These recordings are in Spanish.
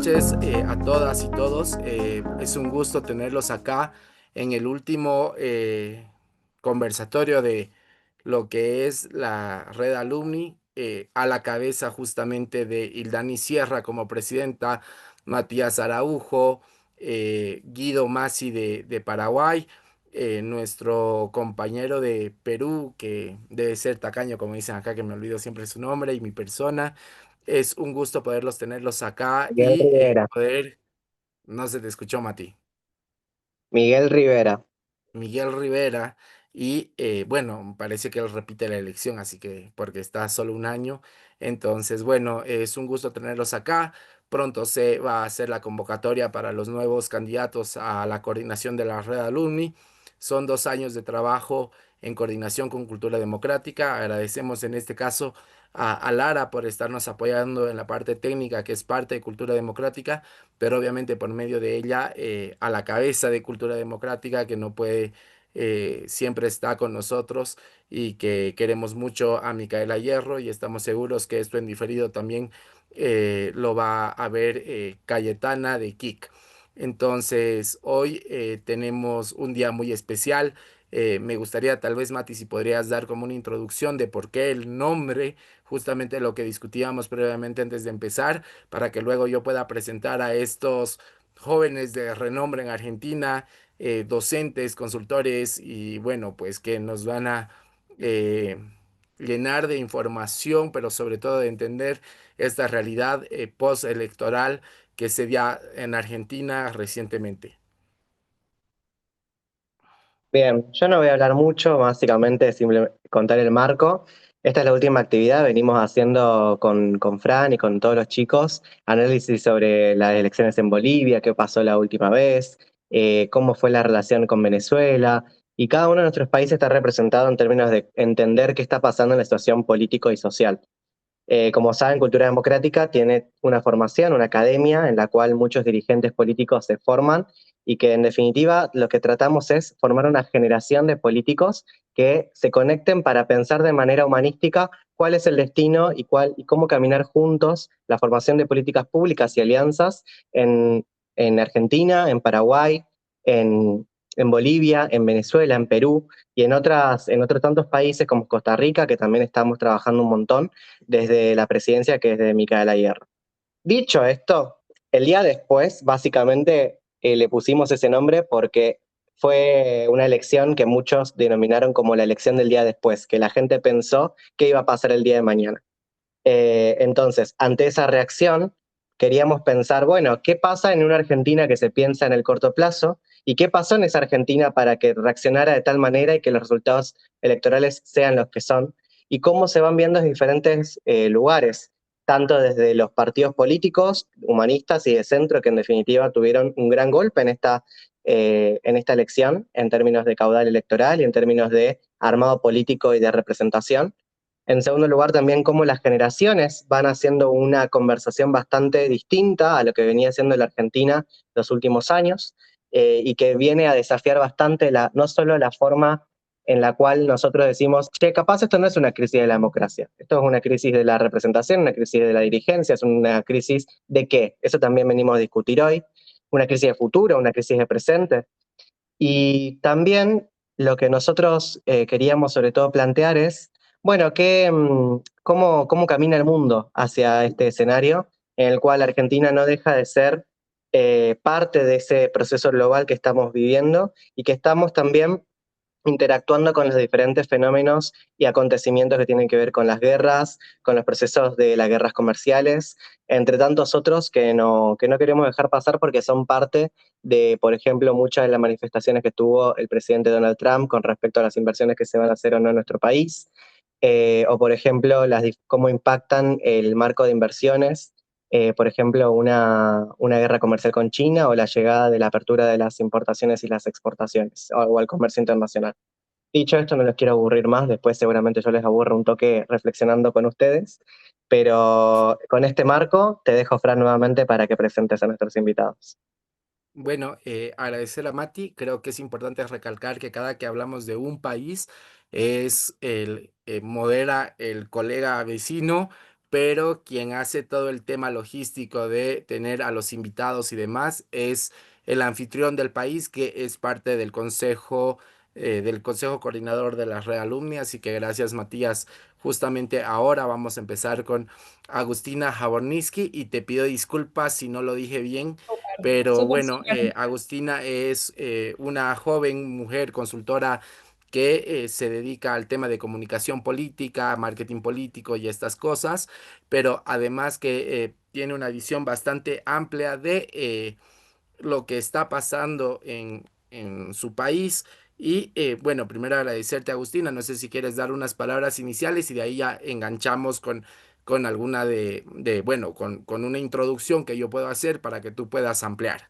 noches a todas y todos. Es un gusto tenerlos acá en el último conversatorio de lo que es la Red Alumni, a la cabeza justamente de Ildani Sierra como presidenta, Matías Araujo, Guido Masi de Paraguay, nuestro compañero de Perú, que debe ser tacaño, como dicen acá, que me olvido siempre su nombre, y mi persona. Es un gusto poderlos tenerlos acá Miguel y Rivera. poder, no se te escuchó, Mati. Miguel Rivera. Miguel Rivera. Y bueno, parece que él repite la elección, así que porque está solo un año. Entonces, bueno, es un gusto tenerlos acá. Pronto se va a hacer la convocatoria para los nuevos candidatos a la coordinación de la red alumni. Son 2 años de trabajo en coordinación con Cultura Democrática. Agradecemos en este caso a Lara por estarnos apoyando en la parte técnica, que es parte de Cultura Democrática, pero obviamente por medio de ella, a la cabeza de Cultura Democrática, que no puede, siempre está con nosotros, y que queremos mucho a Micaela Hierro, y estamos seguros que esto en diferido también lo va a ver Cayetana de Kik. Entonces, hoy tenemos un día muy especial. Me gustaría tal vez, Mati, si podrías dar como una introducción de por qué el nombre, justamente lo que discutíamos previamente antes de empezar, para que luego yo pueda presentar a estos jóvenes de renombre en Argentina, docentes, consultores, y bueno, pues que nos van a eh, llenar de información, pero sobre todo de entender esta realidad postelectoral que se dio en Argentina recientemente. Bien, yo no voy a hablar mucho, básicamente simplemente contar el marco. Esta es la última actividad, venimos haciendo con Fran y con todos los chicos análisis sobre las elecciones en Bolivia, qué pasó la última vez, cómo fue la relación con Venezuela, y cada uno de nuestros países está representado en términos de entender qué está pasando en la situación político y social. Como saben, Cultura Democrática tiene una formación, una academia en la cual muchos dirigentes políticos se forman y que en definitiva lo que tratamos es formar una generación de políticos que se conecten para pensar de manera humanística cuál es el destino y cómo caminar juntos la formación de políticas públicas y alianzas en, en Argentina, en Paraguay, en, en Bolivia, en Venezuela, en Perú y en otros tantos países como Costa Rica, que también estamos trabajando un montón desde la presidencia, que es de Micaela Hierro. Dicho esto, el día después, básicamente, le pusimos ese nombre porque fue una elección que muchos denominaron como la elección del día después, que la gente pensó que iba a pasar el día de mañana. Entonces, ante esa reacción, queríamos pensar, bueno, ¿qué pasa en una Argentina que se piensa en el corto plazo? ¿Y qué pasó en esa Argentina para que reaccionara de tal manera y que los resultados electorales sean los que son? ¿Y cómo se van viendo en diferentes lugares, tanto desde los partidos políticos, humanistas y de centro, que en definitiva tuvieron un gran golpe en esta elección en términos de caudal electoral y en términos de armado político y de representación? En segundo lugar, también cómo las generaciones van haciendo una conversación bastante distinta a lo que venía haciendo la Argentina los últimos años, y que viene a desafiar bastante no solo la forma en la cual nosotros decimos que capaz esto no es una crisis de la democracia, esto es una crisis de la representación, una crisis de la dirigencia, es una crisis de qué, eso también venimos a discutir hoy, una crisis de futuro, una crisis de presente. Y también lo que nosotros queríamos sobre todo plantear es, bueno, cómo camina el mundo hacia este escenario en el cual Argentina no deja de ser parte de ese proceso global que estamos viviendo y que estamos también interactuando con los diferentes fenómenos y acontecimientos que tienen que ver con las guerras, con los procesos de las guerras comerciales, entre tantos otros que no queremos dejar pasar porque son parte de, por ejemplo, muchas de las manifestaciones que tuvo el presidente Donald Trump con respecto a las inversiones que se van a hacer o no en nuestro país, o por ejemplo, cómo impactan el marco de inversiones, por ejemplo, una guerra comercial con China o la llegada de la apertura de las importaciones y las exportaciones o al comercio internacional. Dicho esto, no los quiero aburrir más, después seguramente yo les aburro un toque reflexionando con ustedes, pero con este marco te dejo, Fran, nuevamente para que presentes a nuestros invitados. Bueno, agradecer a Mati. Creo que es importante recalcar que cada que hablamos de un país es el modera el colega vecino, pero quien hace todo el tema logístico de tener a los invitados y demás es el anfitrión del país, que es parte del consejo coordinador de la Red Alumni. Así que gracias, Matías. Justamente ahora vamos a empezar con Agustina Jabornisky y te pido disculpas si no lo dije bien. Súper, Pero súper, bueno, súper. Agustina es una joven mujer consultora que se dedica al tema de comunicación política, marketing político y estas cosas, pero además que tiene una visión bastante amplia de lo que está pasando en su país. Y bueno, primero agradecerte, Agustina. No sé si quieres dar unas palabras iniciales y de ahí ya enganchamos con alguna bueno, con una introducción que yo puedo hacer para que tú puedas ampliar.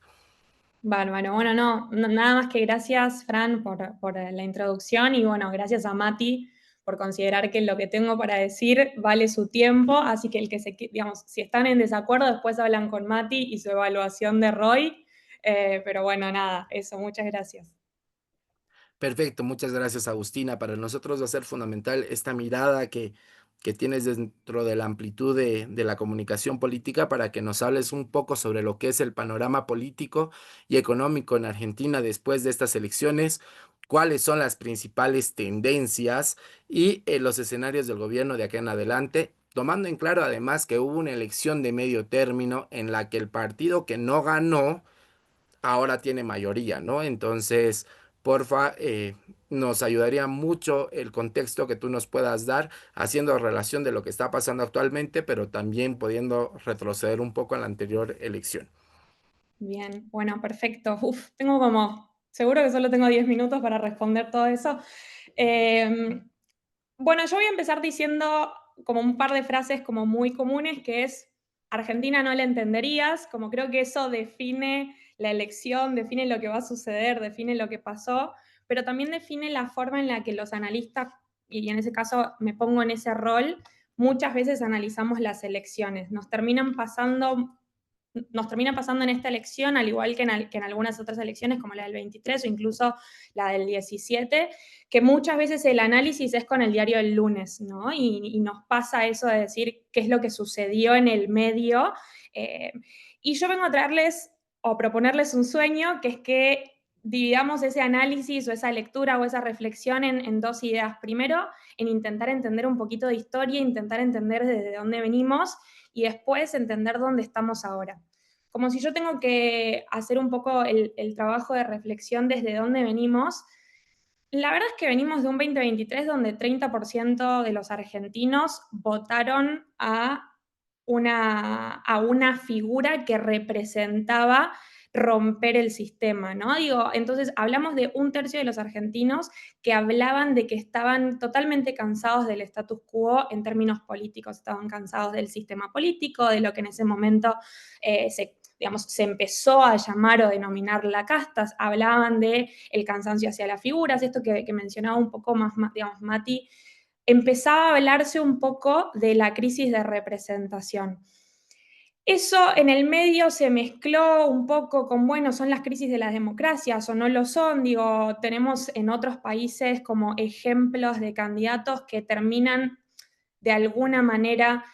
Bárbaro. Bueno, nada más que gracias, Fran, por la introducción y bueno, gracias a Mati por considerar que lo que tengo para decir vale su tiempo, así que digamos, si están en desacuerdo, después hablan con Mati y su evaluación de Roy. Pero bueno, nada, eso, muchas gracias. Perfecto, muchas gracias, Agustina. Para nosotros va a ser fundamental esta mirada que tienes dentro de la amplitud de la comunicación política para que nos hables un poco sobre lo que es el panorama político y económico en Argentina después de estas elecciones, cuáles son las principales tendencias y los escenarios del gobierno de acá en adelante. Tomando en claro además que hubo una elección de medio término en la que el partido que no ganó ahora tiene mayoría, ¿no? Entonces, porfa, nos ayudaría mucho el contexto que tú nos puedas dar, haciendo relación de lo que está pasando actualmente, pero también pudiendo retroceder un poco a la anterior elección. Bien, bueno, perfecto. Uf, seguro que solo tengo 10 minutos para responder todo eso. Eh, bueno, yo voy a empezar diciendo como un par de frases como muy comunes, que es, Argentina no la entenderías, como creo que eso define la elección, define lo que va a suceder, define lo que pasó, pero también define la forma en la que los analistas, y en ese caso me pongo en ese rol, muchas veces analizamos las elecciones. Nos termina pasando en esta elección, al igual que en algunas otras elecciones, como la del 23 o incluso la del 17, que muchas veces el análisis es con el diario del lunes, ¿no? Y nos pasa eso de decir qué es lo que sucedió en el medio. Eh, y yo vengo a traerles o proponerles un sueño, que es que dividamos ese análisis o esa lectura o esa reflexión en dos ideas. Primero, en intentar entender un poquito de historia, intentar entender desde dónde venimos y después entender dónde estamos ahora. Como si yo tengo que hacer un poco el trabajo de reflexión desde dónde venimos. La verdad es que venimos de un 2023 donde 30% de los argentinos votaron a una figura que representaba romper el sistema, ¿no? Digo, entonces hablamos de un tercio de los argentinos que hablaban de que estaban totalmente cansados del status quo en términos políticos, estaban cansados del sistema político, de lo que en ese momento se empezó a llamar o denominar la casta, hablaban de el cansancio hacia las figuras, esto que mencionaba un poco más, digamos, Mati, empezaba a hablarse un poco de la crisis de representación. Eso en el medio se mezcló un poco con, bueno, son las crisis de las democracias o no lo son. Digo, tenemos en otros países como ejemplos de candidatos que terminan de alguna manera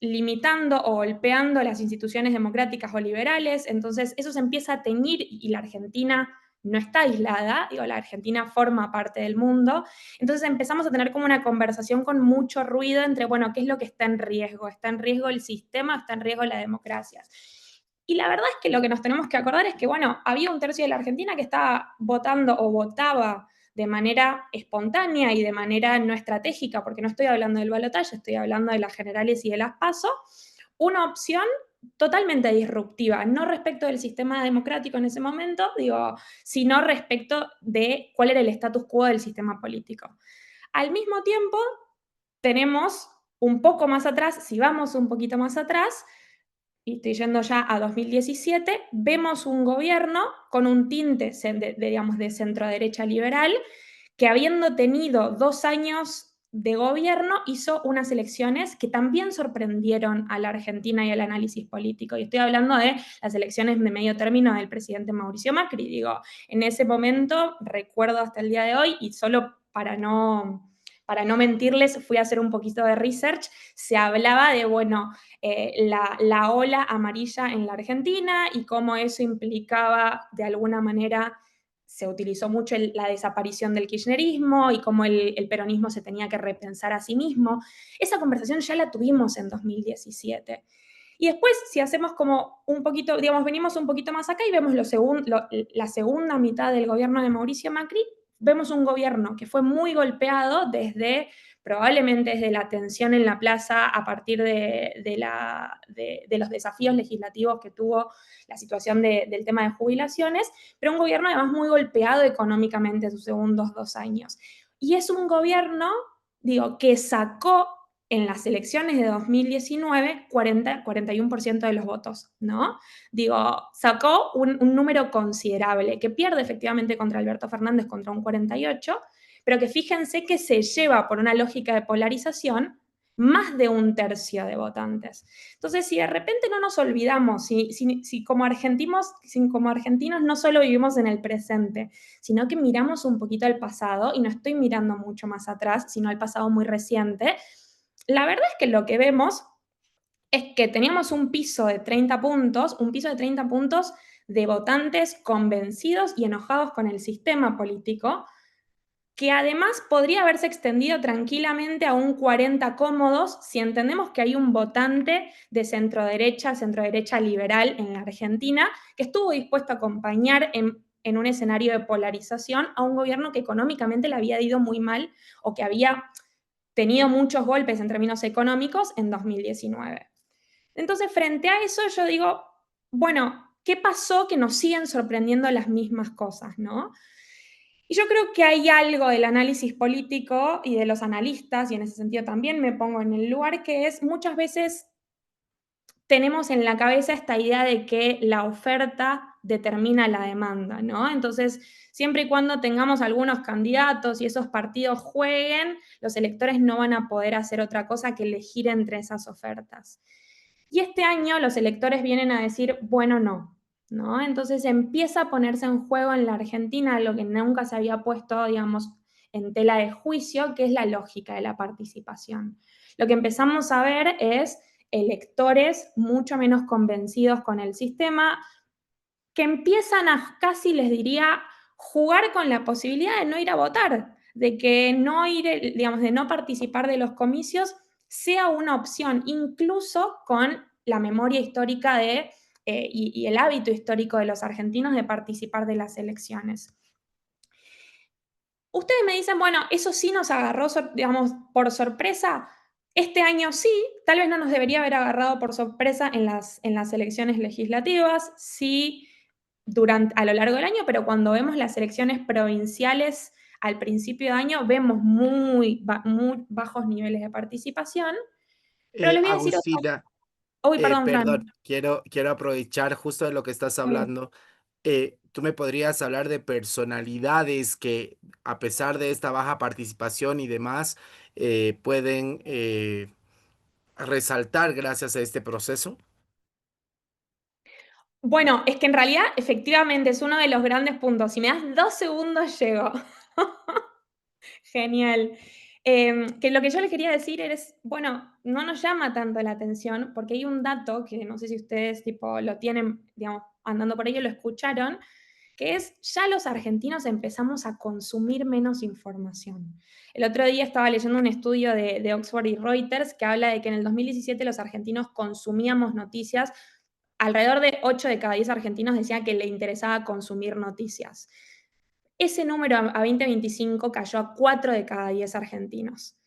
limitando o golpeando las instituciones democráticas o liberales. Entonces, eso se empieza a teñir y la Argentina no está aislada, digo, la Argentina forma parte del mundo. Entonces empezamos a tener como una conversación con mucho ruido entre, bueno, ¿qué es lo que está en riesgo? ¿Está en riesgo el sistema? ¿Está en riesgo la democracia? Y la verdad es que lo que nos tenemos que acordar es que, bueno, había un tercio de la Argentina que estaba votando o votaba de manera espontánea y de manera no estratégica, porque no estoy hablando del balotaje, estoy hablando de las generales y de las PASO, una opción totalmente disruptiva, no respecto del sistema democrático en ese momento, digo, sino respecto de cuál era el status quo del sistema político. Al mismo tiempo, tenemos un poco más atrás, si vamos un poquito más atrás, y estoy yendo ya a 2017, vemos un gobierno con un tinte digamos, de centro-derecha liberal, que habiendo tenido 2 años de gobierno, hizo unas elecciones que también sorprendieron a la Argentina y al análisis político. Y estoy hablando de las elecciones de medio término del presidente Mauricio Macri. Digo, en ese momento, recuerdo hasta el día de hoy, y solo para no mentirles, fui a hacer un poquito de research, se hablaba de, bueno, la ola amarilla en la Argentina y cómo eso implicaba, de alguna manera, se utilizó mucho la desaparición del kirchnerismo y cómo el peronismo se tenía que repensar a sí mismo. Esa conversación ya la tuvimos en 2017. Y después, si hacemos como un poquito, digamos, venimos un poquito más acá y vemos la segunda mitad del gobierno de Mauricio Macri, vemos un gobierno que fue muy golpeado probablemente desde la tensión en la plaza a partir de los desafíos legislativos que tuvo la situación del tema de jubilaciones, pero un gobierno además muy golpeado económicamente en sus segundos 2 años. Y es un gobierno, digo, que sacó en las elecciones de 2019 41% de los votos, ¿no? Digo, sacó un número considerable, que pierde efectivamente contra Alberto Fernández contra un 48%, pero que fíjense que se lleva por una lógica de polarización más de un tercio de votantes. Entonces, si de repente no nos olvidamos, si como argentinos no solo vivimos en el presente, sino que miramos un poquito al pasado, y no estoy mirando mucho más atrás, sino al pasado muy reciente, la verdad es que lo que vemos es que teníamos un piso de 30 puntos, de votantes convencidos y enojados con el sistema político, que además podría haberse extendido tranquilamente a un 40 cómodos si entendemos que hay un votante de centro-derecha liberal en la Argentina, que estuvo dispuesto a acompañar en un escenario de polarización a un gobierno que económicamente le había ido muy mal o que había tenido muchos golpes en términos económicos en 2019. Entonces, frente a eso, yo digo, bueno, ¿qué pasó que nos siguen sorprendiendo las mismas cosas, no? Y yo creo que hay algo del análisis político y de los analistas, y en ese sentido también me pongo en el lugar, que es muchas veces tenemos en la cabeza esta idea de que la oferta determina la demanda, ¿no? Entonces, siempre y cuando tengamos algunos candidatos y esos partidos jueguen, los electores no van a poder hacer otra cosa que elegir entre esas ofertas. Y este año los electores vienen a decir, bueno, no, ¿no? Entonces empieza a ponerse en juego en la Argentina lo que nunca se había puesto, digamos, en tela de juicio, que es la lógica de la participación. Lo que empezamos a ver es electores mucho menos convencidos con el sistema, que empiezan a casi, les diría, jugar con la posibilidad de no ir a votar, de que no ir, digamos, de no participar de los comicios sea una opción, incluso con la memoria histórica y el hábito histórico de los argentinos de participar de las elecciones. Ustedes me dicen, bueno, eso sí nos agarró, digamos, por sorpresa. Este año sí, tal vez no nos debería haber agarrado por sorpresa en las elecciones legislativas, sí a lo largo del año, pero cuando vemos las elecciones provinciales al principio de año, vemos muy bajos niveles de participación. Pero les voy a decir otra. Agustina, Uy, perdón, perdón, Fran. quiero aprovechar justo de lo que estás Sí. hablando. ¿Tú me podrías hablar de personalidades que, a pesar de esta baja participación y demás, pueden resaltar gracias a este proceso? Bueno, es que en realidad, efectivamente, es uno de los grandes puntos. Si me das 2 segundos, llego. Genial. Que lo que yo les quería decir es, bueno, no nos llama tanto la atención porque hay un dato que no sé si ustedes tipo lo tienen, digamos, andando por ahí o lo escucharon, que es ya los argentinos empezamos a consumir menos información. El otro día estaba leyendo un estudio de Oxford y Reuters que habla de que en el 2017 los argentinos consumíamos noticias, alrededor de 8 de cada 10 argentinos decían que le interesaba consumir noticias. Ese número a 2025 cayó a 4 de cada 10 argentinos.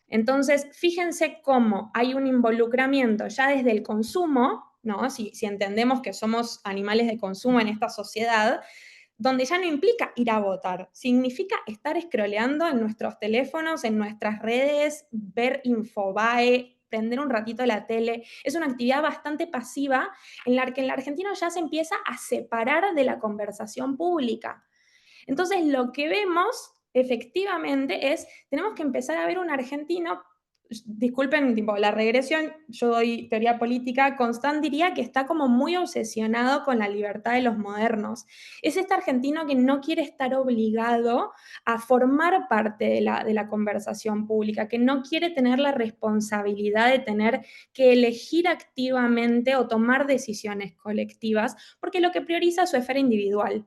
Entonces, fíjense cómo hay un involucramiento ya desde el consumo, ¿no? Si entendemos que somos animales de consumo en esta sociedad, donde ya no implica ir a votar, significa estar scrolleando en nuestros teléfonos, en nuestras redes, ver Infobae, prender un ratito la tele. Es una actividad bastante pasiva en la que el argentino ya se empieza a separar de la conversación pública. Entonces, lo que vemos efectivamente es, tenemos que empezar a ver un argentino, disculpen, tipo, la regresión, yo doy teoría política, Constant diría que está como muy obsesionado con la libertad de los modernos. Es este argentino que no quiere estar obligado a formar parte de la conversación pública, que no quiere tener la responsabilidad de tener que elegir activamente o tomar decisiones colectivas, porque lo que prioriza es su esfera individual.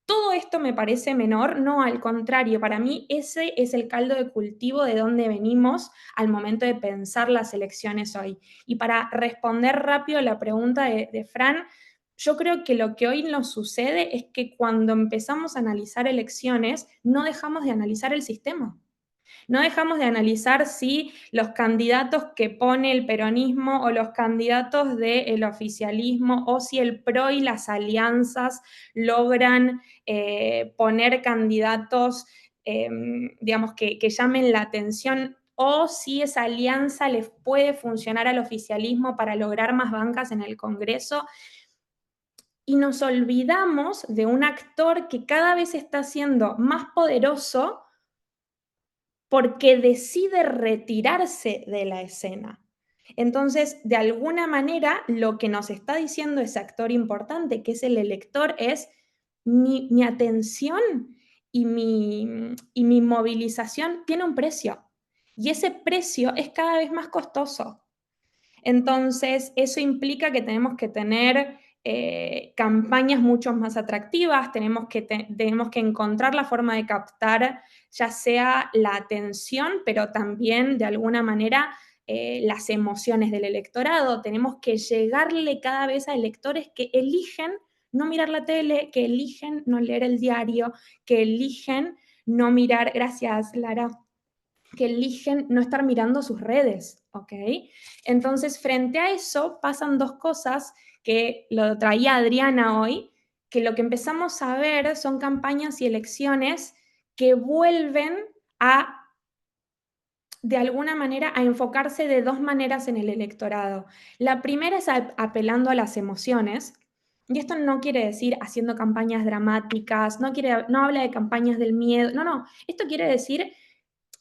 Todo esto me parece menor, no, al contrario, para mí ese es el caldo de cultivo de donde venimos al momento de pensar las elecciones hoy. Y para responder rápido a la pregunta de Fran, yo creo que lo que hoy nos sucede es que cuando empezamos a analizar elecciones, no dejamos de analizar el sistema. No dejamos de analizar si los candidatos que pone el peronismo o los candidatos del oficialismo o si el PRO y las alianzas logran poner candidatos, digamos, que llamen la atención o si esa alianza les puede funcionar al oficialismo para lograr más bancas en el Congreso. Y nos olvidamos de un actor que cada vez está siendo más poderoso porque decide retirarse de la escena. Entonces, de alguna manera, lo que nos está diciendo ese actor importante, que es el elector, es mi atención y mi movilización tiene un precio. Y ese precio es cada vez más costoso. Entonces, eso implica que tenemos que tener campañas mucho más atractivas, tenemos que encontrar la forma de captar ya sea la atención, pero también de alguna manera las emociones del electorado. Tenemos que llegarle cada vez a electores que eligen no mirar la tele, que eligen no leer el diario, que eligen no mirar, gracias Lara, que eligen no estar mirando sus redes, ¿ok? Entonces, frente a eso, pasan dos cosas que lo traía Adriana hoy, que lo que empezamos a ver son campañas y elecciones que vuelven a, de alguna manera, a enfocarse de dos maneras en el electorado. La primera es apelando a las emociones, y esto no quiere decir haciendo campañas dramáticas, no habla de campañas del miedo, no, esto quiere decir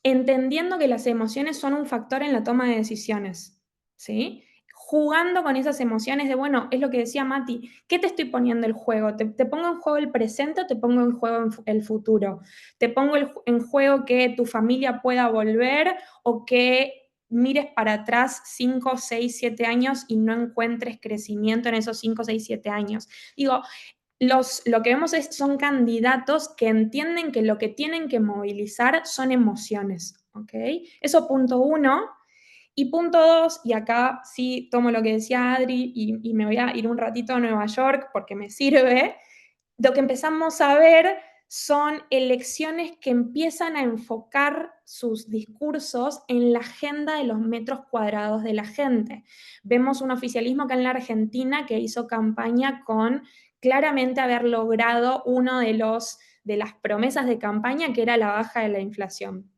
entendiendo que las emociones son un factor en la toma de decisiones, ¿sí? Jugando con esas emociones de, bueno, es lo que decía Mati, ¿qué te estoy poniendo el juego? ¿Te pongo en juego el presente o te pongo en juego el futuro? ¿Te pongo en juego que tu familia pueda volver o que mires para atrás 5, 6, 7 años y no encuentres crecimiento en esos 5, 6, 7 años? Digo, lo que vemos son candidatos que entienden que lo que tienen que movilizar son emociones, ¿ok? Eso punto uno. Y punto dos, y acá sí tomo lo que decía Adri y me voy a ir un ratito a Nueva York porque me sirve, lo que empezamos a ver son elecciones que empiezan a enfocar sus discursos en la agenda de los metros cuadrados de la gente. Vemos un oficialismo acá en la Argentina que hizo campaña con claramente haber logrado uno de las promesas de campaña, que era la baja de la inflación.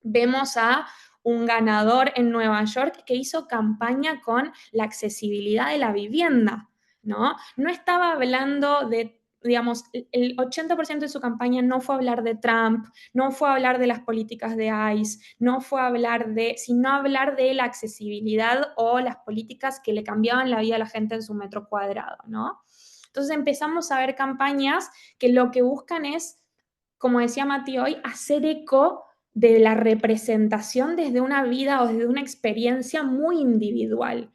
Vemos a un ganador en Nueva York que hizo campaña con la accesibilidad de la vivienda, ¿no? No estaba hablando de, digamos, el 80% de su campaña no fue hablar de Trump, no fue hablar de las políticas de ICE, no fue hablar sino hablar de la accesibilidad o las políticas que le cambiaban la vida a la gente en su metro cuadrado, ¿no? Entonces empezamos a ver campañas que lo que buscan es, como decía Mati hoy, hacer eco de la representación desde una vida o desde una experiencia muy individual.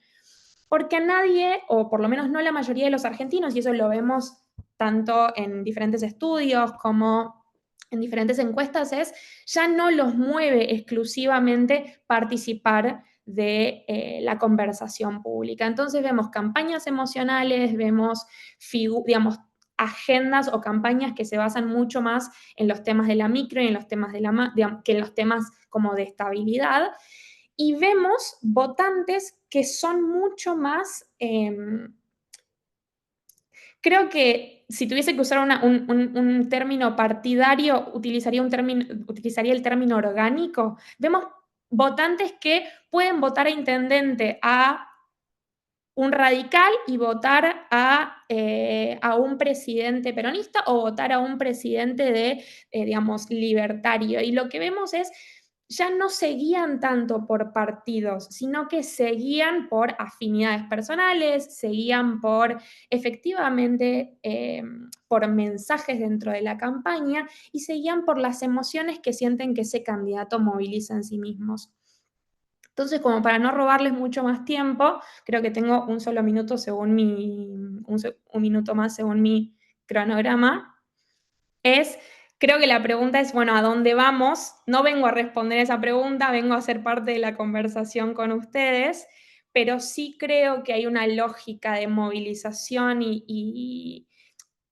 Porque a nadie, o por lo menos no la mayoría de los argentinos, y eso lo vemos tanto en diferentes estudios como en diferentes encuestas, ya no los mueve exclusivamente participar de la conversación pública. Entonces vemos campañas emocionales, vemos, digamos, agendas o campañas que se basan mucho más en los temas de la micro y en los temas que en los temas como de estabilidad. Y vemos votantes que son mucho más, creo que si tuviese que usar un término partidario, utilizaría el término orgánico. Vemos votantes que pueden votar a intendente a un radical y votar a un presidente peronista o votar a un presidente digamos, libertario. Y lo que vemos es ya no seguían tanto por partidos, sino que seguían por afinidades personales, seguían por efectivamente por mensajes dentro de la campaña y seguían por las emociones que sienten que ese candidato moviliza en sí mismos. Entonces, como para no robarles mucho más tiempo, creo que tengo un solo minuto según un minuto más según mi cronograma, creo que la pregunta es, bueno, ¿a dónde vamos? No vengo a responder esa pregunta, vengo a ser parte de la conversación con ustedes, pero sí creo que hay una lógica de movilización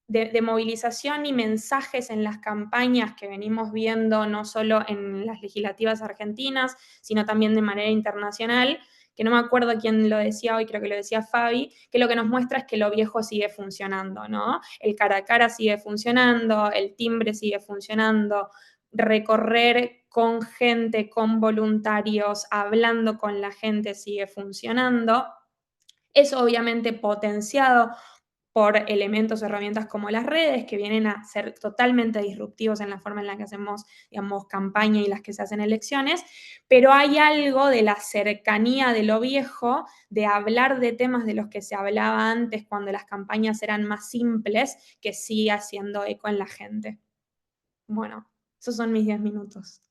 de movilización y mensajes en las campañas que venimos viendo no solo en las legislativas argentinas, sino también de manera internacional, que no me acuerdo quién lo decía hoy, creo que lo decía Fabi, que lo que nos muestra es que lo viejo sigue funcionando, ¿no? El cara a cara sigue funcionando, el timbre sigue funcionando, recorrer con gente, con voluntarios, hablando con la gente sigue funcionando. Eso obviamente potenciado por elementos o herramientas como las redes, que vienen a ser totalmente disruptivos en la forma en la que hacemos, digamos, campaña y las que se hacen elecciones, pero hay algo de la cercanía de lo viejo, de hablar de temas de los que se hablaba antes cuando las campañas eran más simples, que sigue haciendo eco en la gente. Bueno, esos son mis 10 minutos.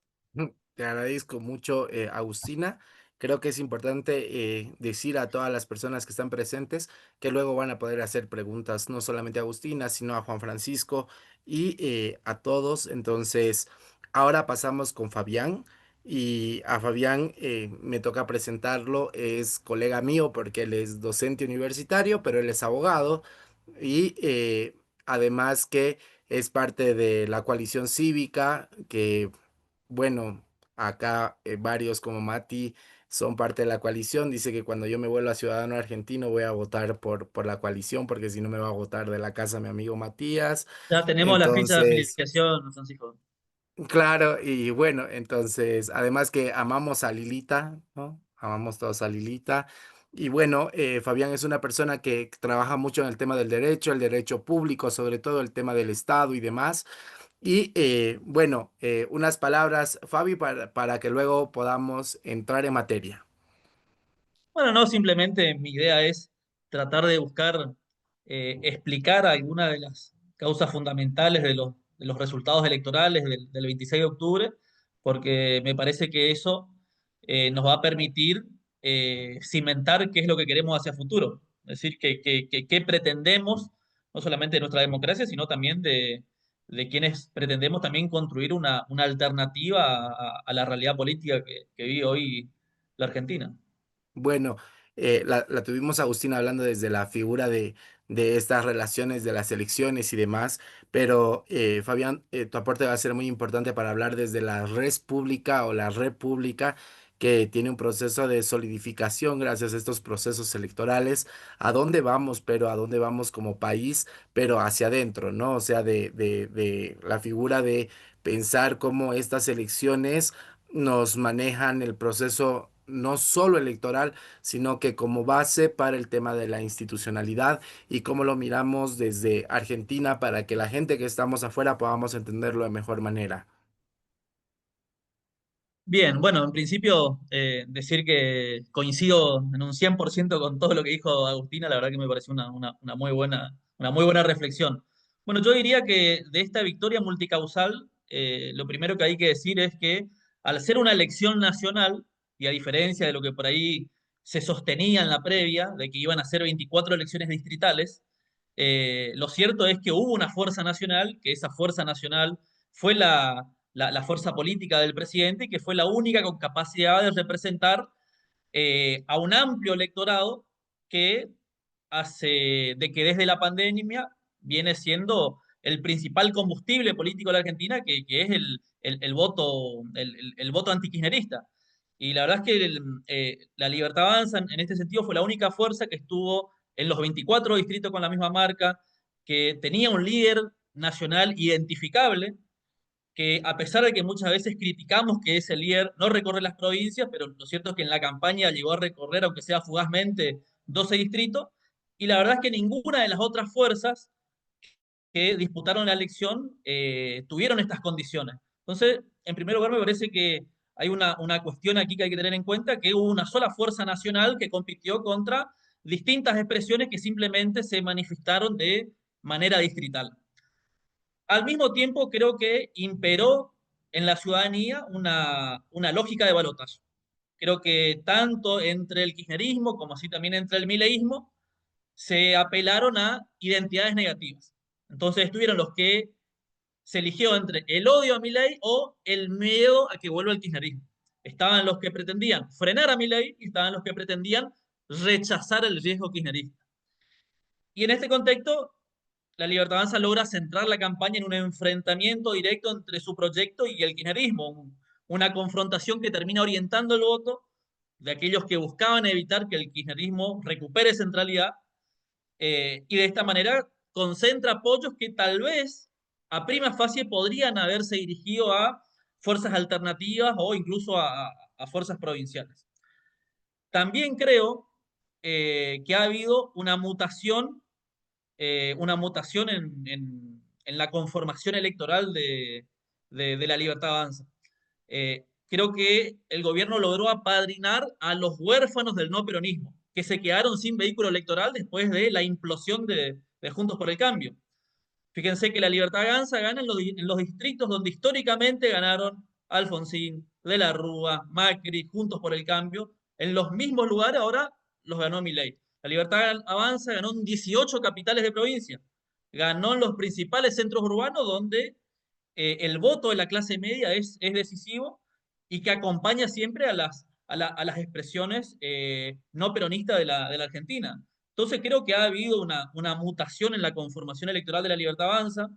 Te agradezco mucho, Agustina. Creo que es importante decir a todas las personas que están presentes que luego van a poder hacer preguntas, no solamente a Agustina, sino a Juan Francisco y a todos. Entonces, ahora pasamos con Fabián y a Fabián me toca presentarlo. Es colega mío porque él es docente universitario, pero él es abogado y además que es parte de la coalición cívica que bueno, acá varios como Mati son parte de la coalición. Dice que cuando yo me vuelva ciudadano argentino voy a votar por la coalición porque si no me va a votar de la casa mi amigo Matías. Ya tenemos la ficha de Entonces, afiliación, Francisco. claro, y bueno, entonces, además que amamos a Lilita, ¿no? Amamos todos a Lilita. Y bueno, Fabián es una persona que trabaja mucho en el tema del derecho, el derecho público, sobre todo el tema del Estado y demás. Y bueno, unas palabras, Fabi, para que luego podamos entrar en materia. Bueno, no, simplemente mi idea es tratar de buscar explicar alguna de las causas fundamentales de los resultados electorales del 26 de octubre, porque me parece que eso nos va a permitir cimentar qué es lo que queremos hacia futuro. Es decir, qué pretendemos, no solamente de nuestra democracia, sino también de quienes pretendemos también construir una alternativa a la realidad política que vive hoy la Argentina. Bueno, la tuvimos Agustina hablando desde la figura de estas relaciones de las elecciones y demás, pero Fabián, tu aporte va a ser muy importante para hablar desde la res pública o la república que tiene un proceso de solidificación gracias a estos procesos electorales. ¿A dónde vamos? Pero ¿a dónde vamos como país? Pero hacia adentro, ¿no? O sea, de la figura de pensar cómo estas elecciones nos manejan el proceso no solo electoral, sino que como base para el tema de la institucionalidad y cómo lo miramos desde Argentina para que la gente que estamos afuera podamos entenderlo de mejor manera. Bien, bueno, en principio decir que coincido en un 100% con todo lo que dijo Agustina, la verdad que me pareció una muy buena reflexión. Bueno, yo diría que de esta victoria multicausal, lo primero que hay que decir es que al ser una elección nacional, y a diferencia de lo que por ahí se sostenía en la previa, de que iban a ser 24 elecciones distritales, lo cierto es que hubo una fuerza nacional, que esa fuerza nacional fue la fuerza política del presidente, que fue la única con capacidad de representar a un amplio electorado que de que desde la pandemia viene siendo el principal combustible político de la Argentina, que es el voto, el voto antikirchnerista. Y la verdad es que la Libertad Avanza en este sentido fue la única fuerza que estuvo en los 24 distritos con la misma marca, que tenía un líder nacional identificable, que a pesar de que muchas veces criticamos que ese líder no recorre las provincias, pero lo cierto es que en la campaña llegó a recorrer, aunque sea fugazmente, 12 distritos, y la verdad es que ninguna de las otras fuerzas que disputaron la elección tuvieron estas condiciones. Entonces, en primer lugar, me parece que hay una cuestión aquí que hay que tener en cuenta, que hubo una sola fuerza nacional que compitió contra distintas expresiones que simplemente se manifestaron de manera distrital. Al mismo tiempo, creo que imperó en la ciudadanía una lógica de balotaje. Creo que tanto entre el kirchnerismo como así también entre el mileísmo se apelaron a identidades negativas. Entonces estuvieron los que se eligió entre el odio a Milei o el miedo a que vuelva el kirchnerismo. Estaban los que pretendían frenar a Milei y estaban los que pretendían rechazar el riesgo kirchnerista. Y en este contexto, la Libertad Avanza logra centrar la campaña en un enfrentamiento directo entre su proyecto y el kirchnerismo, una confrontación que termina orientando el voto de aquellos que buscaban evitar que el kirchnerismo recupere centralidad y de esta manera concentra apoyos que tal vez a prima facie podrían haberse dirigido a fuerzas alternativas o incluso a fuerzas provinciales. También creo que ha habido una mutación en la conformación electoral de la Libertad Avanza. Creo que el gobierno logró apadrinar a los huérfanos del no peronismo, que se quedaron sin vehículo electoral después de la implosión de Juntos por el Cambio. Fíjense que la Libertad Avanza gana en los distritos donde históricamente ganaron Alfonsín, De la Rúa, Macri, Juntos por el Cambio. En los mismos lugares ahora los ganó Milei. La Libertad Avanza ganó en 18 capitales de provincia. Ganó en los principales centros urbanos donde el voto de la clase media es decisivo y que acompaña siempre a las expresiones no peronistas de la Argentina. Entonces creo que ha habido una mutación en la conformación electoral de la Libertad Avanza.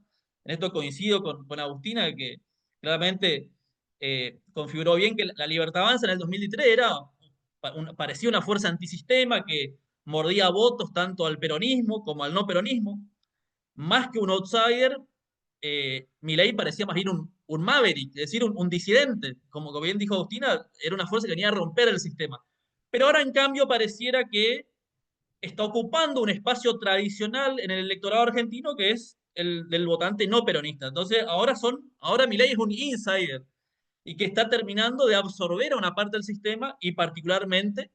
En esto coincido con Agustina, que claramente configuró bien que la Libertad Avanza en el 2003 parecía una fuerza antisistema que mordía votos tanto al peronismo como al no peronismo. Más que un outsider, Milei parecía más bien un maverick, es decir, un disidente. Como bien dijo Agustina, era una fuerza que venía a romper el sistema. Pero ahora, en cambio, pareciera que está ocupando un espacio tradicional en el electorado argentino que es el del votante no peronista. Entonces, ahora Milei es un insider y que está terminando de absorber a una parte del sistema y particularmente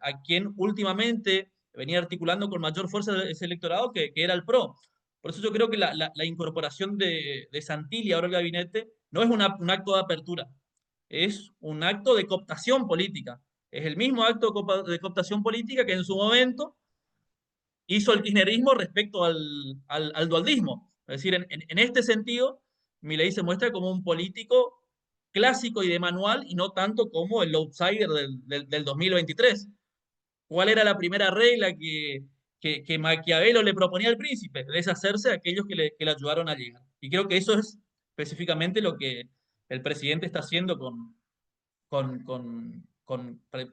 a quien últimamente venía articulando con mayor fuerza ese electorado que era el PRO. Por eso yo creo que la incorporación de Santilli ahora al gabinete no es un acto de apertura, es un acto de cooptación política. Es el mismo acto de cooptación política que en su momento hizo el kirchnerismo respecto al dualdismo. Es decir, en este sentido, Milei se muestra como un político clásico y de manual y no tanto como el outsider del 2023. ¿Cuál era la primera regla que Maquiavelo le proponía al príncipe? Deshacerse de aquellos que le ayudaron a llegar. Y creo que eso es específicamente lo que el presidente está haciendo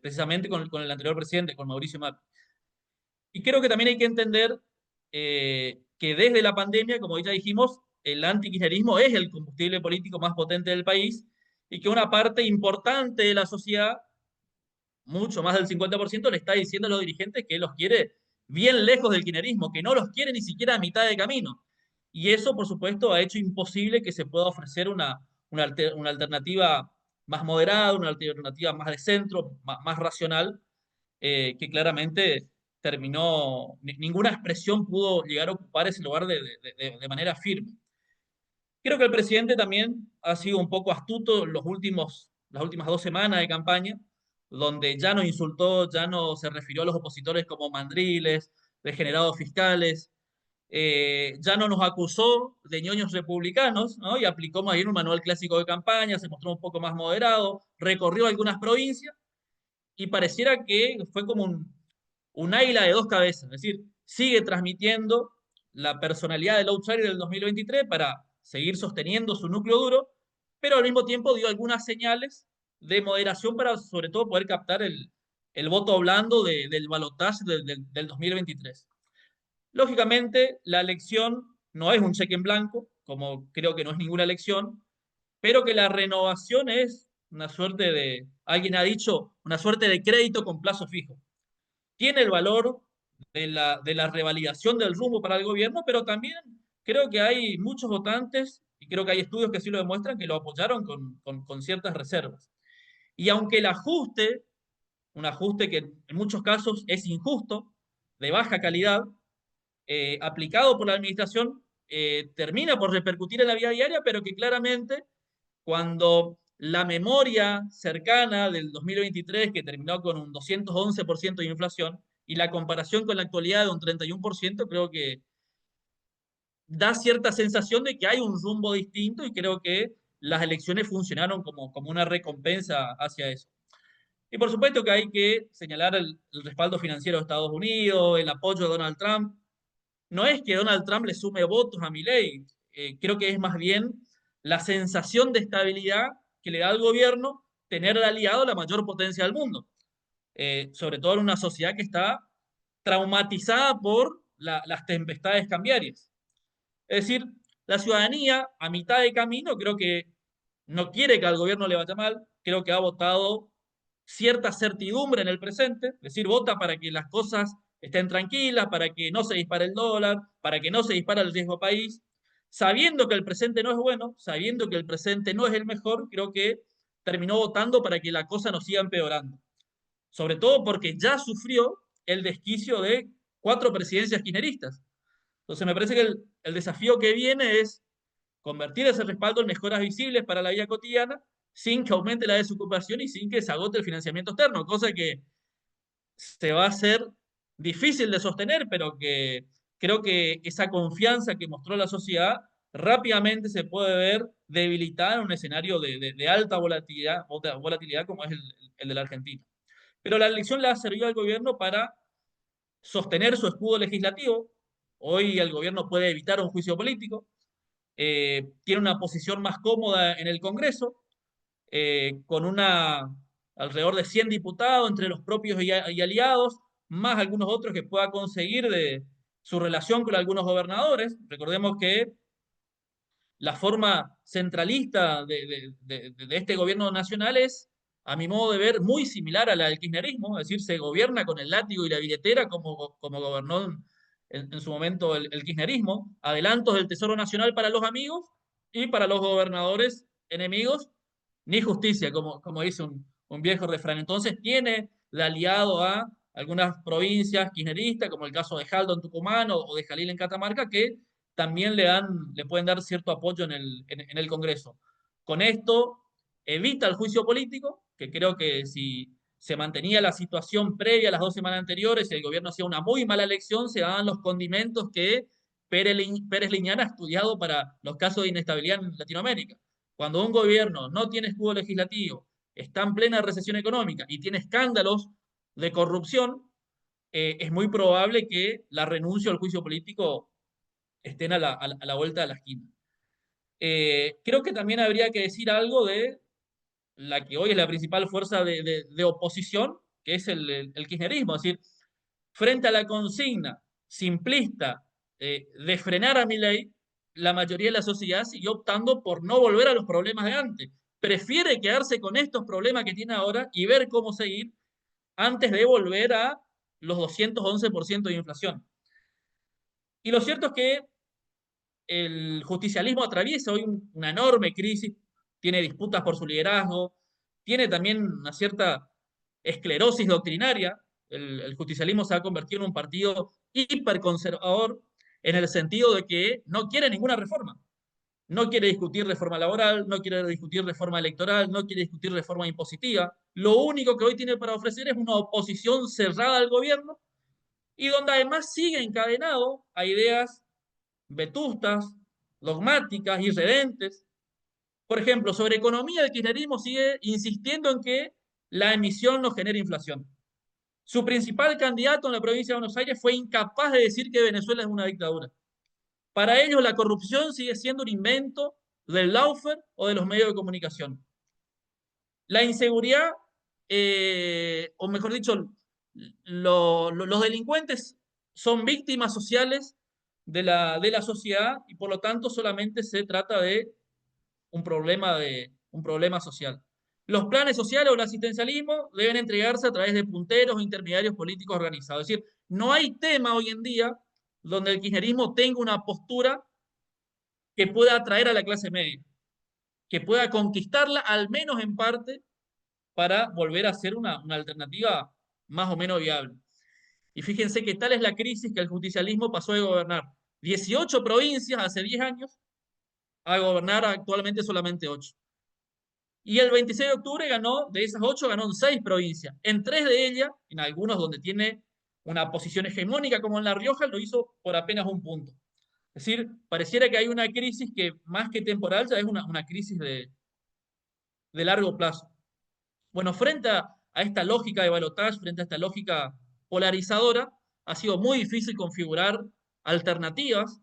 precisamente con el anterior presidente, con Mauricio Macri. Y creo que también hay que entender que desde la pandemia, como ya dijimos, el antikirchnerismo es el combustible político más potente del país y que una parte importante de la sociedad, mucho más del 50%, le está diciendo a los dirigentes que los quiere bien lejos del kirchnerismo, que no los quiere ni siquiera a mitad de camino. Y eso, por supuesto, ha hecho imposible que se pueda ofrecer una alternativa más moderada, una alternativa más de centro, más racional, que claramente ninguna expresión pudo llegar a ocupar ese lugar de manera firme. Creo que el presidente también ha sido un poco astuto en las últimas 2 semanas de campaña, donde ya no insultó, ya no se refirió a los opositores como mandriles, degenerados fiscales, ya no nos acusó de ñoños republicanos, ¿no? Y aplicó más bien un manual clásico de campaña, se mostró un poco más moderado, recorrió algunas provincias y pareciera que fue como un águila de dos cabezas, es decir, sigue transmitiendo la personalidad del outsider del 2023 para seguir sosteniendo su núcleo duro, pero al mismo tiempo dio algunas señales de moderación para sobre todo poder captar el voto blando del balotaje del 2023. Lógicamente, la elección no es un cheque en blanco, como creo que no es ninguna elección, pero que la renovación es una suerte alguien ha dicho, una suerte de crédito con plazo fijo. Tiene el valor de la revalidación del rumbo para el gobierno, pero también creo que hay muchos votantes y creo que hay estudios que sí lo demuestran, que lo apoyaron con ciertas reservas. Y aunque el ajuste, un ajuste que en muchos casos es injusto, de baja calidad, aplicado por la administración, termina por repercutir en la vida diaria, pero que claramente cuando la memoria cercana del 2023, que terminó con un 211% de inflación, y la comparación con la actualidad de un 31%, creo que da cierta sensación de que hay un rumbo distinto y creo que las elecciones funcionaron como una recompensa hacia eso. Y por supuesto que hay que señalar el respaldo financiero de Estados Unidos, el apoyo de Donald Trump. No es que Donald Trump le sume votos a Milei, creo que es más bien la sensación de estabilidad que le da al gobierno tener de aliado la mayor potencia del mundo, sobre todo en una sociedad que está traumatizada por las tempestades cambiarias. Es decir, la ciudadanía a mitad de camino creo que no quiere que al gobierno le vaya mal, creo que ha votado cierta certidumbre en el presente, es decir, vota para que las cosas estén tranquilas, para que no se dispare el dólar, para que no se dispare el riesgo país, sabiendo que el presente no es bueno, sabiendo que el presente no es el mejor, creo que terminó votando para que la cosa no siga empeorando. Sobre todo porque ya sufrió el desquicio de 4 presidencias kirchneristas. Entonces me parece que el desafío que viene es convertir ese respaldo en mejoras visibles para la vida cotidiana sin que aumente la desocupación y sin que se agote el financiamiento externo, cosa que se va a hacer difícil de sostener, pero que creo que esa confianza que mostró la sociedad rápidamente se puede ver debilitada en un escenario de alta volatilidad como es el de la Argentina. Pero la elección le ha servido al gobierno para sostener su escudo legislativo. Hoy el gobierno puede evitar un juicio político, tiene una posición más cómoda en el Congreso, con alrededor de 100 diputados entre los propios y aliados, más algunos otros que pueda conseguir de su relación con algunos gobernadores. Recordemos que la forma centralista de este gobierno nacional es, a mi modo de ver, muy similar a la del kirchnerismo, es decir, se gobierna con el látigo y la billetera como gobernó en su momento el kirchnerismo, adelantos del Tesoro Nacional para los amigos y para los gobernadores enemigos, ni justicia, como dice un viejo refrán. Entonces tiene de aliado a algunas provincias kirchneristas, como el caso de Jaldo en Tucumán o de Jalil en Catamarca, que también le pueden dar cierto apoyo en el Congreso. Con esto evita el juicio político, que creo que si se mantenía la situación previa a las 2 semanas anteriores y el gobierno hacía una muy mala elección, se daban los condimentos que Pérez Liñán ha estudiado para los casos de inestabilidad en Latinoamérica. Cuando un gobierno no tiene escudo legislativo, está en plena recesión económica y tiene escándalos de corrupción, es muy probable que la renuncia al juicio político estén a la vuelta de la esquina. Creo que también habría que decir algo de la que hoy es la principal fuerza de oposición, que es el kirchnerismo. Es decir, frente a la consigna simplista de frenar a Milei, la mayoría de la sociedad siguió optando por no volver a los problemas de antes. Prefiere quedarse con estos problemas que tiene ahora y ver cómo seguir antes de volver a los 211% de inflación. Y lo cierto es que el justicialismo atraviesa hoy una enorme crisis, tiene disputas por su liderazgo, tiene también una cierta esclerosis doctrinaria. El justicialismo se ha convertido en un partido hiperconservador en el sentido de que no quiere ninguna reforma. No quiere discutir reforma laboral, no quiere discutir reforma electoral, no quiere discutir reforma impositiva. Lo único que hoy tiene para ofrecer es una oposición cerrada al gobierno y donde además sigue encadenado a ideas vetustas, dogmáticas, irredentes. Por ejemplo, sobre economía, el kirchnerismo sigue insistiendo en que la emisión no genera inflación. Su principal candidato en la provincia de Buenos Aires fue incapaz de decir que Venezuela es una dictadura. Para ellos, la corrupción sigue siendo un invento del lawfare o de los medios de comunicación. La inseguridad, o mejor dicho, los delincuentes son víctimas sociales de la sociedad y por lo tanto solamente se trata de un problema social. Los planes sociales o el asistencialismo deben entregarse a través de punteros o intermediarios políticos organizados. Es decir, no hay tema hoy en día donde el kirchnerismo tenga una postura que pueda atraer a la clase media, que pueda conquistarla al menos en parte para volver a ser una alternativa más o menos viable. Y fíjense que tal es la crisis que el justicialismo pasó de gobernar 18 provincias hace 10 años a gobernar actualmente solamente 8. Y el 26 de octubre ganó, de esas 8, ganó en 6 provincias. En 3 de ellas, en algunos donde tiene una posición hegemónica como en La Rioja, lo hizo por apenas un punto. Es decir, pareciera que hay una crisis que más que temporal ya es una crisis de largo plazo. Bueno, frente a esta lógica de balotaje, frente a esta lógica polarizadora, ha sido muy difícil configurar alternativas.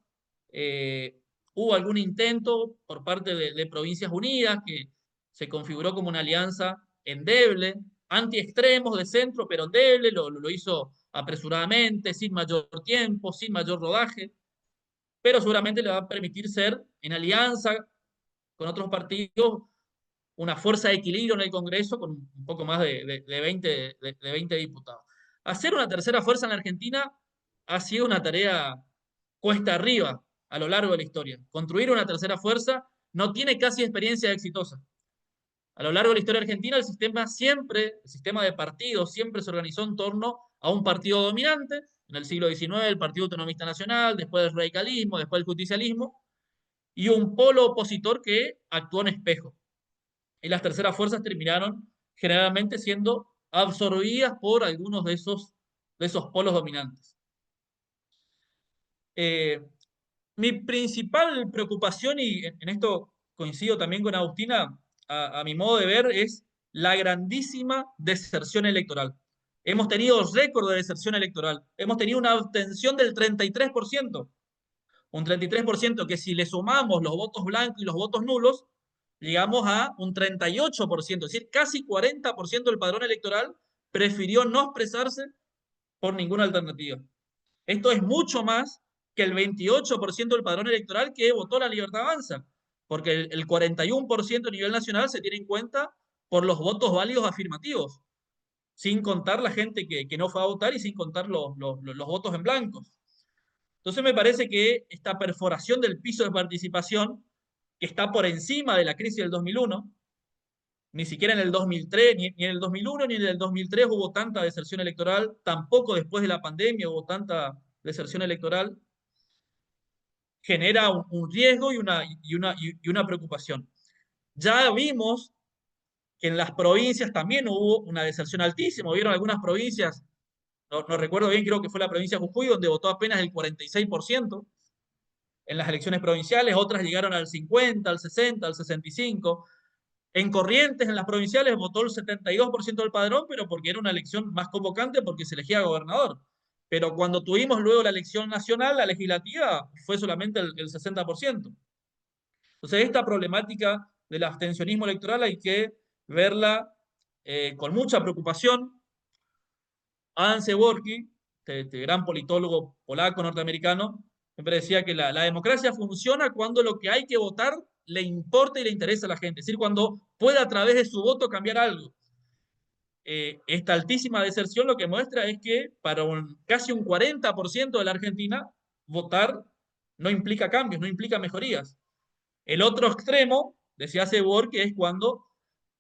Eh, Hubo algún intento por parte de Provincias Unidas que se configuró como una alianza endeble, anti-extremos de centro, pero endeble, lo hizo apresuradamente, sin mayor tiempo, sin mayor rodaje, pero seguramente le va a permitir ser en alianza con otros partidos una fuerza de equilibrio en el Congreso con un poco más de 20 diputados. Hacer una tercera fuerza en la Argentina ha sido una tarea cuesta arriba a lo largo de la historia. Construir una tercera fuerza no tiene casi experiencia exitosa. A lo largo de la historia argentina, el sistema de partidos siempre se organizó en torno a un partido dominante. En el siglo XIX, el Partido Autonomista Nacional, después del radicalismo, después del justicialismo, y un polo opositor que actuó en espejo. Y las terceras fuerzas terminaron generalmente siendo absorbidas por algunos de esos polos dominantes. Eh, Mi principal preocupación, y en esto coincido también con Agustina, a mi modo de ver, es la grandísima deserción electoral. Hemos tenido récord de deserción electoral. Hemos tenido una abstención del 33%. Un 33% que si le sumamos los votos blancos y los votos nulos, llegamos a un 38%. Es decir, casi 40% del padrón electoral prefirió no expresarse por ninguna alternativa. Esto es mucho más que el 28% del padrón electoral que votó la Libertad Avanza, porque el 41% a nivel nacional se tiene en cuenta por los votos válidos afirmativos, sin contar la gente que no fue a votar y sin contar los votos en blancos. Entonces me parece que esta perforación del piso de participación, que está por encima de la crisis del 2001, ni siquiera en el 2003, ni en el 2001 ni en el 2003 hubo tanta deserción electoral, tampoco después de la pandemia hubo tanta deserción electoral, genera un riesgo y una preocupación. Ya vimos que en las provincias también hubo una deserción altísima. Vieron algunas provincias, no recuerdo bien, creo que fue la provincia de Jujuy, donde votó apenas el 46% en las elecciones provinciales, otras llegaron al 50, al 60, al 65%. En Corrientes, en las provinciales, votó el 72% del padrón, pero porque era una elección más convocante, porque se elegía gobernador. Pero cuando tuvimos luego la elección nacional, la legislativa, fue solamente el 60%. Entonces, esta problemática del abstencionismo electoral hay que verla con mucha preocupación. Adam Seborki, este gran politólogo polaco norteamericano, siempre decía que la democracia funciona cuando lo que hay que votar le importa y le interesa a la gente, es decir, cuando puede a través de su voto cambiar algo. Esta altísima deserción lo que muestra es que para casi un 40% de la Argentina, votar no implica cambios, no implica mejorías. El otro extremo, decía Seborki, es cuando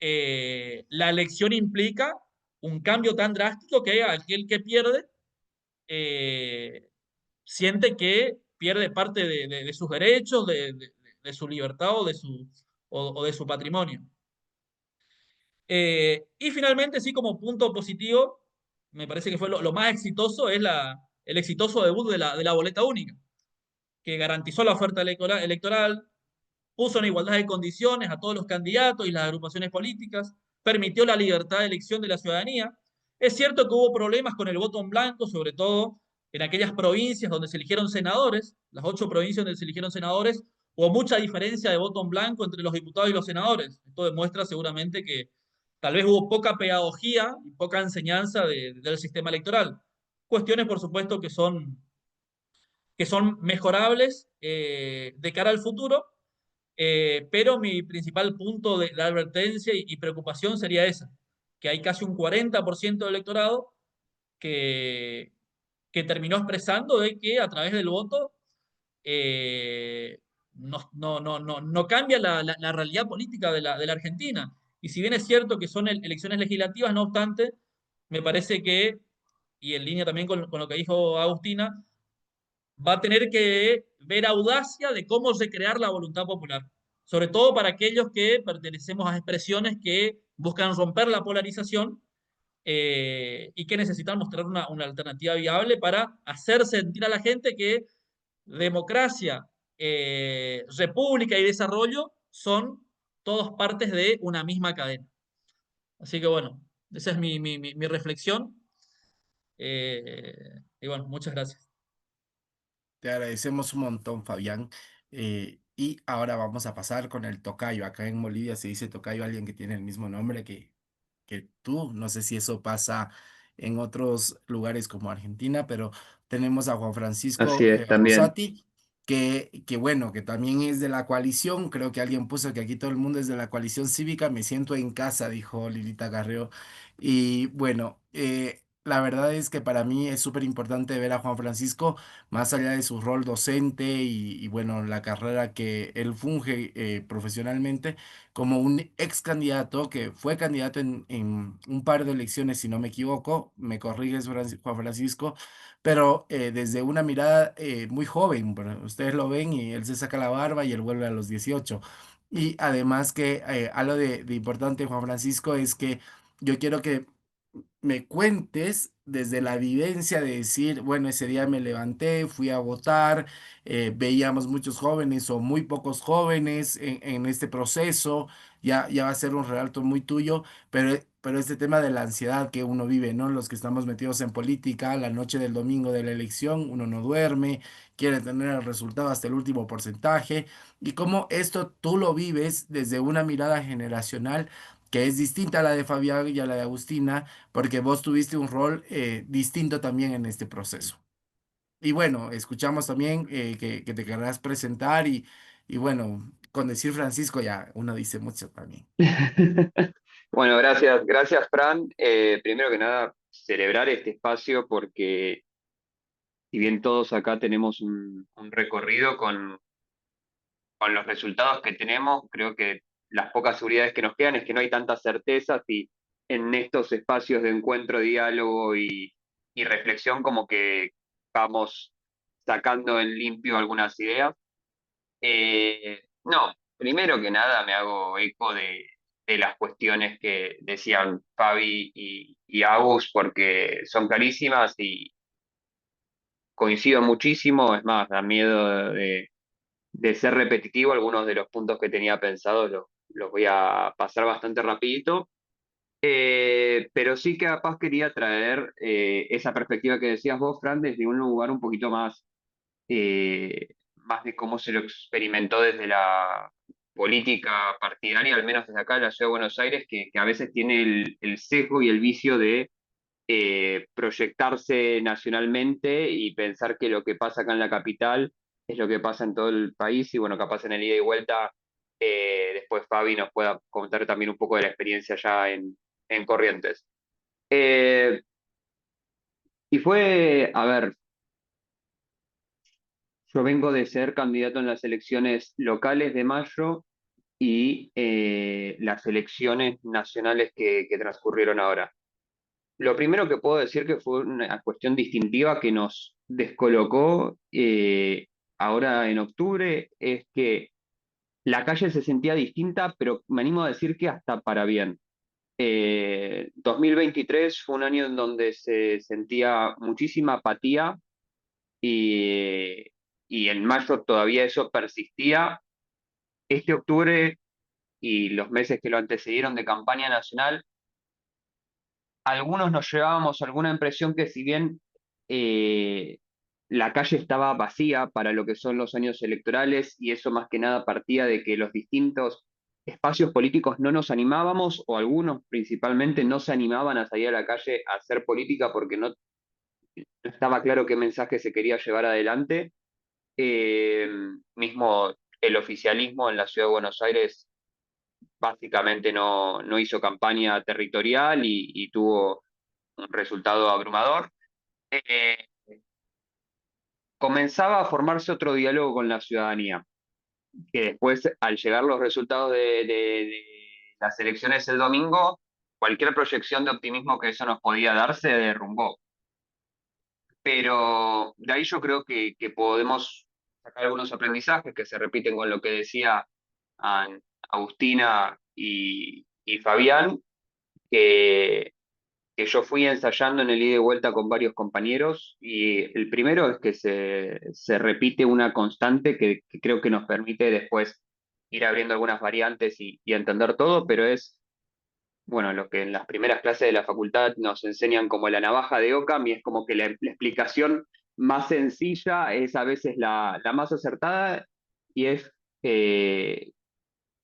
la elección implica un cambio tan drástico que aquel que pierde eh, siente que pierde parte de sus derechos, de su libertad o de su patrimonio. Y finalmente, sí, como punto positivo, me parece que fue lo más exitoso, es el exitoso debut de la boleta única, que garantizó la oferta electoral, puso en igualdad de condiciones a todos los candidatos y las agrupaciones políticas, permitió la libertad de elección de la ciudadanía. Es cierto que hubo problemas con el voto en blanco, sobre todo en aquellas provincias donde se eligieron senadores, las 8 provincias donde se eligieron senadores, hubo mucha diferencia de voto en blanco entre los diputados y los senadores. Esto demuestra seguramente que tal vez hubo poca pedagogía y poca enseñanza del sistema electoral. Cuestiones, por supuesto, que son mejorables de cara al futuro, pero mi principal punto de advertencia y preocupación sería esa, que hay casi un 40% del electorado que terminó expresando de que a través del voto no cambia la realidad política de la Argentina. Y si bien es cierto que son elecciones legislativas, no obstante, me parece que, y en línea también con lo que dijo Agustina, va a tener que ver audacia de cómo recrear la voluntad popular, sobre todo para aquellos que pertenecemos a expresiones que buscan romper la polarización y que necesitan mostrar una alternativa viable para hacer sentir a la gente que democracia, república y desarrollo son todos partes de una misma cadena. Así que bueno, esa es mi reflexión. Y bueno, muchas gracias. Te agradecemos un montón, Fabián. Y ahora vamos a pasar con el tocayo. Acá en Bolivia se dice tocayo a alguien que tiene el mismo nombre que tú. No sé si eso pasa en otros lugares como Argentina, pero tenemos a Juan Así Francisco es, también. Rosati, que bueno, que también es de la coalición. Creo que alguien puso que aquí todo el mundo es de la coalición cívica. Me siento en casa, dijo Lilita Carreo. Y bueno, la verdad es que para mí es súper importante ver a Juan Francisco más allá de su rol docente y, bueno, la carrera que él funge profesionalmente, como un ex candidato que fue candidato en un par de elecciones, si no me equivoco, me corriges, Juan Francisco, pero desde una mirada muy joven, pero ustedes lo ven y él se saca la barba y él vuelve a los 18. Y además que algo de importante, Juan Francisco, es que yo quiero que me cuentes desde la vivencia de decir, bueno, ese día me levanté, fui a votar, veíamos muchos jóvenes o muy pocos jóvenes en este proceso, ya va a ser un relato muy tuyo, pero este tema de la ansiedad que uno vive, ¿no? Los que estamos metidos en política, la noche del domingo de la elección, uno no duerme, quiere tener el resultado hasta el último porcentaje, y cómo esto tú lo vives desde una mirada generacional que es distinta a la de Fabián y a la de Agustina, porque vos tuviste un rol distinto también en este proceso. Y bueno, escuchamos también que te querrás presentar y bueno, con decir Francisco ya uno dice mucho también. Bueno, gracias Fran. Primero que nada, celebrar este espacio porque si bien todos acá tenemos un recorrido con los resultados que tenemos, creo que las pocas seguridades que nos quedan es que no hay tantas certezas y en estos espacios de encuentro, diálogo y reflexión como que vamos sacando en limpio algunas ideas. No, primero que nada me hago eco de las cuestiones que decían Fabi y Agus porque son clarísimas y coincido muchísimo, es más, da miedo de ser repetitivo, algunos de los puntos que tenía pensados los voy a pasar bastante rapidito. Pero sí que capaz quería traer esa perspectiva que decías vos, Fran, desde un lugar un poquito más de cómo se lo experimentó desde la política partidaria, al menos desde acá en la Ciudad de Buenos Aires, que a veces tiene el sesgo y el vicio de proyectarse nacionalmente y pensar que lo que pasa acá en la capital es lo que pasa en todo el país y bueno, capaz en el ida y vuelta, después Fabi nos pueda contar también un poco de la experiencia ya en Corrientes. Eh, y fue, a ver, yo vengo de ser candidato en las elecciones locales de mayo y las elecciones nacionales que transcurrieron ahora. Lo primero que puedo decir que fue una cuestión distintiva que nos descolocó ahora en octubre es que la calle se sentía distinta, pero me animo a decir que hasta para bien. 2023 fue un año en donde se sentía muchísima apatía y, y en mayo todavía eso persistía. Este octubre y los meses que lo antecedieron de campaña nacional, algunos nos llevábamos alguna impresión que si bien eh, la calle estaba vacía para lo que son los años electorales y eso más que nada partía de que los distintos espacios políticos no nos animábamos o algunos principalmente no se animaban a salir a la calle a hacer política porque no estaba claro qué mensaje se quería llevar adelante. Eh, Mismo el oficialismo en la ciudad de Buenos Aires básicamente no hizo campaña territorial y tuvo un resultado abrumador. Eh, Comenzaba a formarse otro diálogo con la ciudadanía. que después, al llegar los resultados de las elecciones el domingo, cualquier proyección de optimismo que eso nos podía dar se derrumbó. Pero de ahí yo creo que podemos sacar algunos aprendizajes que se repiten con lo que decía Agustina y Fabián, que, que yo fui ensayando en el ida y vuelta con varios compañeros, y el primero es que se repite una constante que creo que nos permite después ir abriendo algunas variantes y entender todo, pero es, bueno, lo que en las primeras clases de la facultad nos enseñan como la navaja de Occam, y es como que la explicación más sencilla es a veces la más acertada, y es que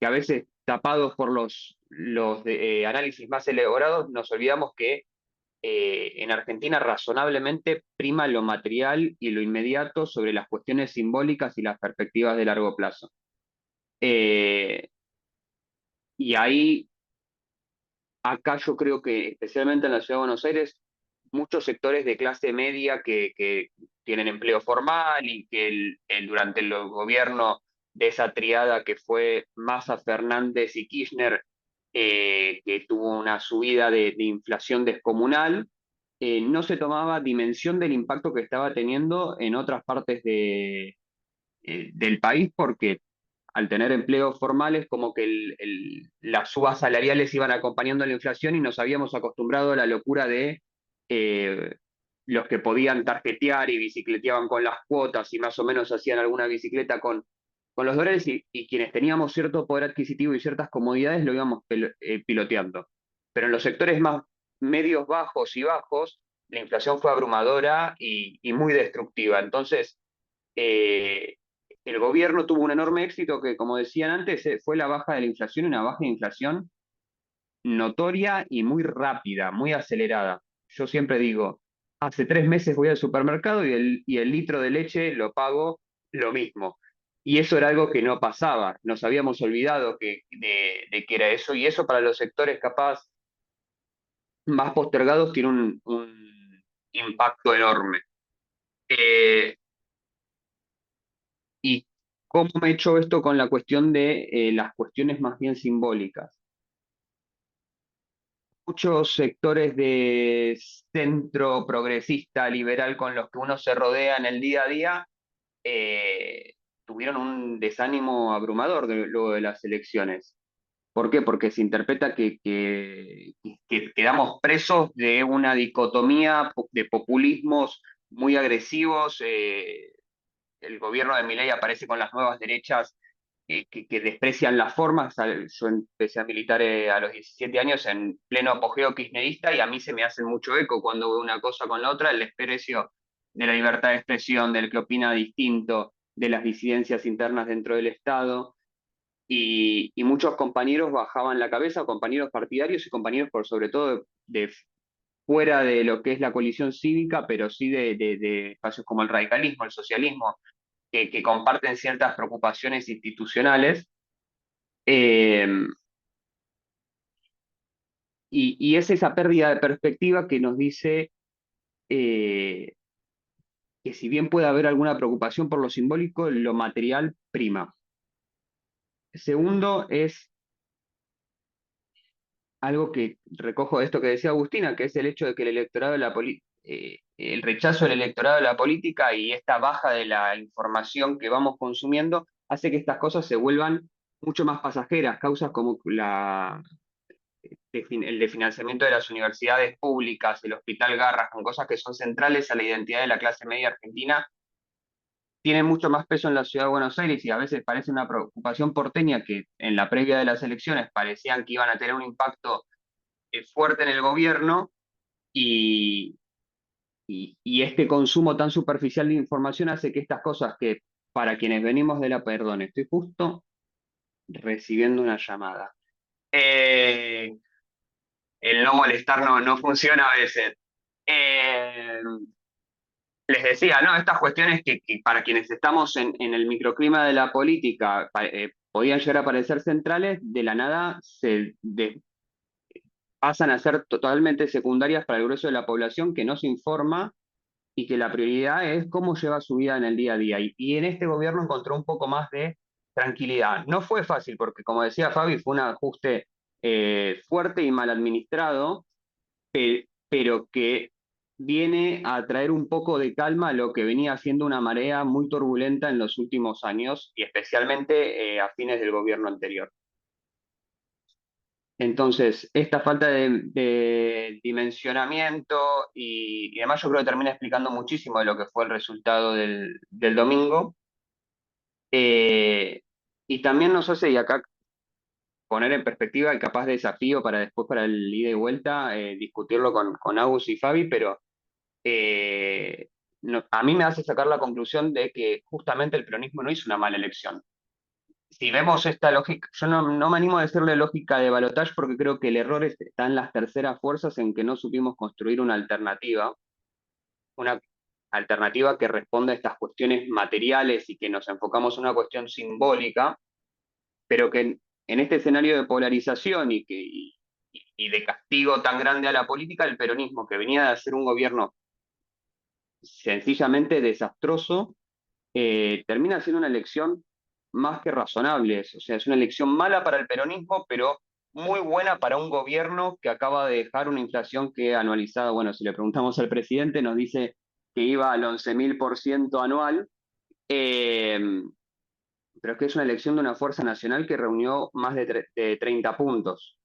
a veces tapados por los análisis más elaborados, nos olvidamos que en Argentina razonablemente prima lo material y lo inmediato sobre las cuestiones simbólicas y las perspectivas de largo plazo. Eh, y ahí, acá yo creo que especialmente en la Ciudad de Buenos Aires, muchos sectores de clase media que tienen empleo formal y que durante el gobierno de esa triada que fue Massa, Fernández y Kirchner, que tuvo una subida de inflación descomunal, no se tomaba dimensión del impacto que estaba teniendo en otras partes del país, porque al tener empleos formales, como que las subas salariales iban acompañando la inflación, y nos habíamos acostumbrado a la locura de eh, los que podían tarjetear y bicicleteaban con las cuotas y más o menos hacían alguna bicicleta con los dólares, y quienes teníamos cierto poder adquisitivo y ciertas comodidades lo íbamos piloteando. Pero en los sectores más medios, bajos y bajos, la inflación fue abrumadora y muy destructiva. Entonces, eh, el gobierno tuvo un enorme éxito que, como decían antes, fue la baja de la inflación, una baja de inflación notoria y muy rápida, muy acelerada. Yo siempre digo, hace 3 meses voy al supermercado y el litro de leche lo pago lo mismo. Y eso era algo que no pasaba. Nos habíamos olvidado de que era eso, y eso para los sectores capaz más postergados tiene un impacto enorme. Eh, ¿Y cómo me he hecho esto con la cuestión de las cuestiones más bien simbólicas? Muchos sectores de centro progresista, liberal, con los que uno se rodea en el día a día, eh, tuvieron un desánimo abrumador luego de las elecciones. ¿Por qué? Porque se interpreta que quedamos presos de una dicotomía de populismos muy agresivos. El gobierno de Milei aparece con las nuevas derechas que desprecian las formas. Yo empecé a militar a los 17 años en pleno apogeo kirchnerista, y a mí se me hace mucho eco cuando veo una cosa con la otra, el desprecio de la libertad de expresión, del que opina distinto, de las disidencias internas dentro del Estado. Y muchos compañeros bajaban la cabeza, compañeros partidarios y compañeros por sobre todo de fuera de lo que es la coalición cívica, pero sí de espacios como el radicalismo, el socialismo, que comparten ciertas preocupaciones institucionales. eh, y es esa pérdida de perspectiva que nos dice eh, que si bien puede haber alguna preocupación por lo simbólico, lo material prima. Segundo es algo que recojo de esto que decía Agustina, que es el hecho de que el rechazo del electorado de la política y esta baja de la información que vamos consumiendo hace que estas cosas se vuelvan mucho más pasajeras. Causas como el desfinanciamiento de las universidades públicas, el Hospital Garras, con cosas que son centrales a la identidad de la clase media argentina, tienen mucho más peso en la ciudad de Buenos Aires, y a veces parece una preocupación porteña que en la previa de las elecciones parecían que iban a tener un impacto fuerte en el gobierno, y, y este consumo tan superficial de información hace que estas cosas que para quienes venimos de perdón, estoy justo recibiendo una llamada. El no molestar no funciona a veces. Eh, Les decía, ¿no? Estas cuestiones que para quienes estamos en el microclima de la política podían llegar a parecer centrales, de la nada pasan a ser totalmente secundarias para el grueso de la población que no se informa, y que la prioridad es cómo lleva su vida en el día a día. Y en este gobierno encontró un poco más de tranquilidad. No fue fácil porque, como decía Fabi, fue un ajuste fuerte y mal administrado, pero que viene a traer un poco de calma a lo que venía siendo una marea muy turbulenta en los últimos años y especialmente a fines del gobierno anterior. Entonces, esta falta de dimensionamiento y además yo creo que termina explicando muchísimo de lo que fue el resultado del domingo. Y también nos hace, y acá poner en perspectiva el capaz desafío para después, para el ida y vuelta, discutirlo con Agus y Fabi, pero a mí me hace sacar la conclusión de que justamente el peronismo no hizo una mala elección. Si vemos esta lógica, yo no me animo a decirle lógica de balotaje porque creo que el error está en las terceras fuerzas en que no supimos construir una alternativa que responda a estas cuestiones materiales y que nos enfocamos en una cuestión simbólica, pero que en este escenario de polarización y de castigo tan grande a la política, el peronismo, que venía de hacer un gobierno sencillamente desastroso, termina siendo una elección más que razonable. O sea, es una elección mala para el peronismo, pero muy buena para un gobierno que acaba de dejar una inflación que anualizada, bueno, si le preguntamos al presidente, nos dice que iba al 11.000% anual, pero es que es una elección de una fuerza nacional que reunió más de 30 puntos.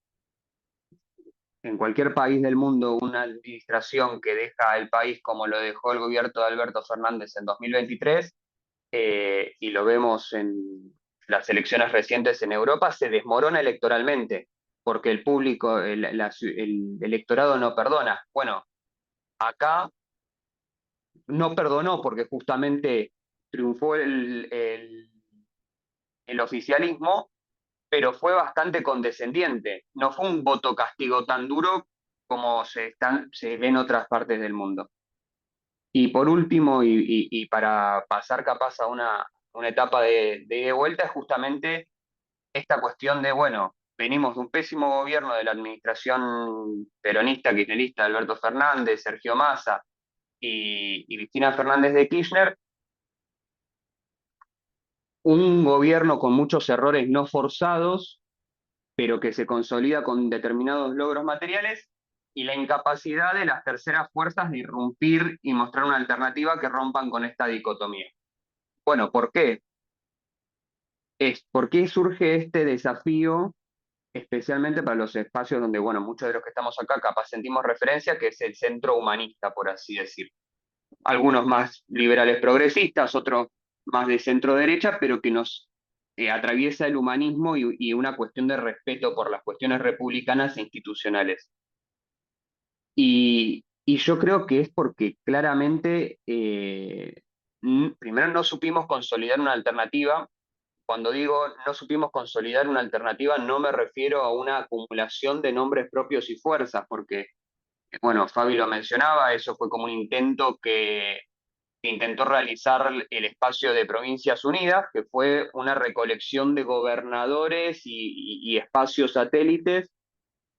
En cualquier país del mundo, una administración que deja el país como lo dejó el gobierno de Alberto Fernández en 2023, y lo vemos en las elecciones recientes en Europa, se desmorona electoralmente, porque el público, el electorado no perdona. Bueno, acá no perdonó porque justamente triunfó el oficialismo, pero fue bastante condescendiente. No fue un voto castigo tan duro como se ve en otras partes del mundo. Y por último, y para pasar capaz a una etapa de vuelta, es justamente esta cuestión de, bueno, venimos de un pésimo gobierno de la administración peronista, kirchnerista de Alberto Fernández, Sergio Massa y Cristina Fernández de Kirchner, un gobierno con muchos errores no forzados, pero que se consolida con determinados logros materiales, y la incapacidad de las terceras fuerzas de irrumpir y mostrar una alternativa que rompan con esta dicotomía. Bueno, ¿por qué? ¿Por qué surge este desafío, especialmente para los espacios donde, bueno, muchos de los que estamos acá capaz sentimos referencia, que es el centro humanista, por así decir? Algunos más liberales progresistas, otros más de centro derecha, pero que nos atraviesa el humanismo y una cuestión de respeto por las cuestiones republicanas e institucionales. Y yo creo que es porque claramente, primero no supimos consolidar una alternativa. Cuando digo no supimos consolidar una alternativa, no me refiero a una acumulación de nombres propios y fuerzas, porque, bueno, Fabi lo mencionaba, eso fue como un intento que intentó realizar el espacio de Provincias Unidas, que fue una recolección de gobernadores y espacios satélites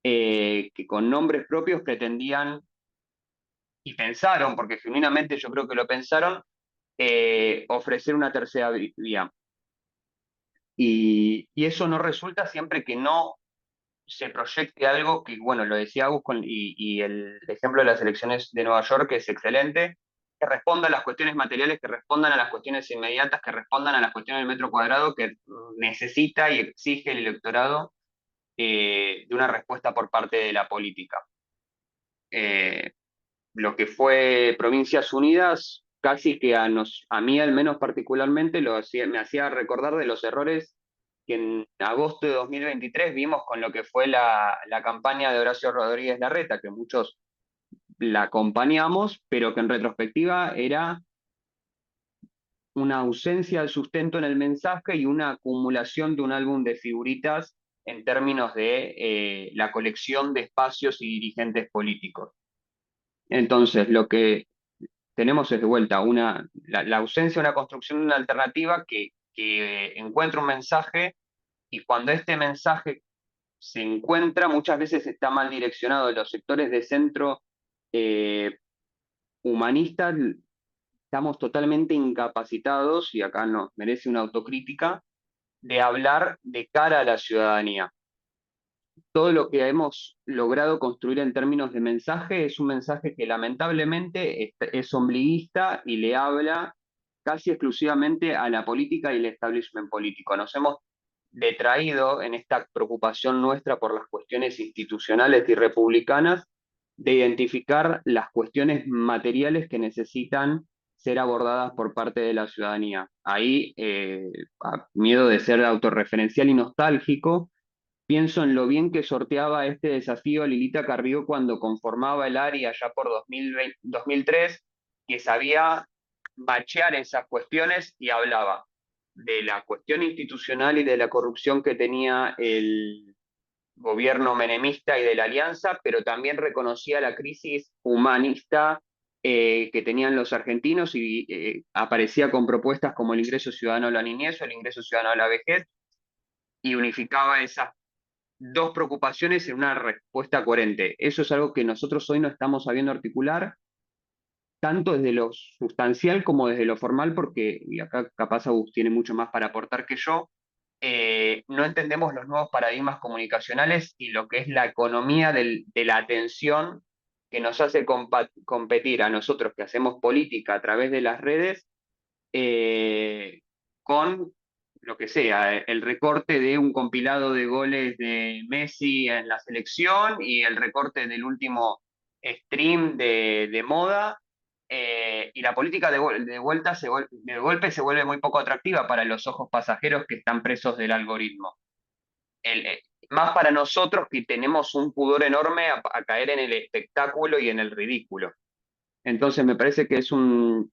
que con nombres propios pretendían y pensaron, porque genuinamente yo creo que lo pensaron, ofrecer una tercera vía. Y eso no resulta siempre que no se proyecte algo que, bueno, lo decía Agus y el ejemplo de las elecciones de Nueva York es excelente, que responda a las cuestiones materiales, que respondan a las cuestiones inmediatas, que respondan a las cuestiones del metro cuadrado que necesita y exige el electorado de una respuesta por parte de la política. Lo que fue Provincias Unidas, casi que a mí al menos particularmente me hacía recordar de los errores que en agosto de 2023 vimos con lo que fue la campaña de Horacio Rodríguez Larreta, que muchos la acompañamos, pero que en retrospectiva era una ausencia de sustento en el mensaje y una acumulación de un álbum de figuritas en términos de la colección de espacios y dirigentes políticos. Entonces, lo que tenemos es de vuelta la ausencia de una construcción de una alternativa que encuentra un mensaje, y cuando este mensaje se encuentra, muchas veces está mal direccionado. Los sectores de centro eh, humanistas estamos totalmente incapacitados, y acá nos merece una autocrítica, de hablar de cara a la ciudadanía. Todo lo que hemos logrado construir en términos de mensaje es un mensaje que lamentablemente es ombliguista y le habla casi exclusivamente a la política y el establishment político. Nos hemos detraído en esta preocupación nuestra por las cuestiones institucionales y republicanas de identificar las cuestiones materiales que necesitan ser abordadas por parte de la ciudadanía. Ahí, a miedo de ser autorreferencial y nostálgico, pienso en lo bien que sorteaba este desafío Lilita Carrió cuando conformaba el área ya por 2020, 2003, que sabía bachear esas cuestiones y hablaba de la cuestión institucional y de la corrupción que tenía el gobierno menemista y de la alianza, pero también reconocía la crisis humanista que tenían los argentinos y aparecía con propuestas como el ingreso ciudadano a la niñez o el ingreso ciudadano a la vejez y unificaba esas dos preocupaciones en una respuesta coherente. Eso es algo que nosotros hoy no estamos sabiendo articular, tanto desde lo sustancial como desde lo formal, porque, y acá capaz Agus tiene mucho más para aportar que yo, no entendemos los nuevos paradigmas comunicacionales y lo que es la economía de la atención que nos hace competir a nosotros que hacemos política a través de las redes con lo que sea, el recorte de un compilado de goles de Messi en la selección y el recorte del último stream de moda, y la política de vuelta de golpe se vuelve muy poco atractiva para los ojos pasajeros que están presos del algoritmo. Más para nosotros que tenemos un pudor enorme a caer en el espectáculo y en el ridículo. Entonces me parece que es un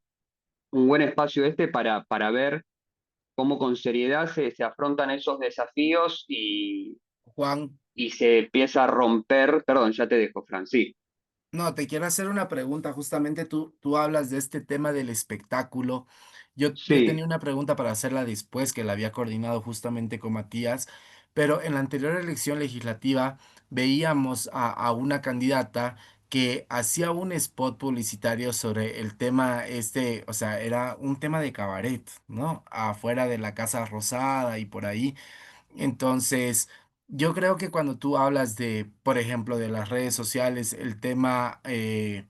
buen espacio este para ver cómo con seriedad se afrontan esos desafíos Juan, y se empieza a romper. Perdón, ya te dejo, Fran. Sí, no, te quiero hacer una pregunta. Justamente tú hablas de este tema del espectáculo. Yo sí, tenía una pregunta para hacerla después, que la había coordinado justamente con Matías, pero en la anterior elección legislativa veíamos a una candidata que hacía un spot publicitario sobre el tema este, o sea, era un tema de cabaret, ¿no? Afuera de la Casa Rosada y por ahí. Entonces, yo creo que cuando tú hablas de, por ejemplo, de las redes sociales, el tema de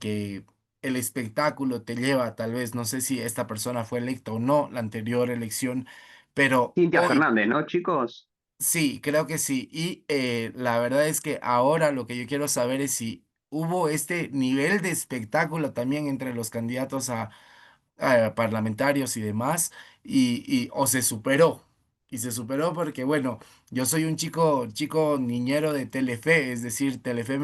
que el espectáculo te lleva, tal vez, no sé si esta persona fue electa o no, la anterior elección, pero Cintia hoy Fernández, ¿no, chicos? sí, creo que sí. Y la verdad es que ahora lo que yo quiero saber es si hubo este nivel de espectáculo también entre los candidatos a parlamentarios y demás, o se superó. Y se superó porque, bueno, yo soy un chico niñero de Telefe, es decir, Telefe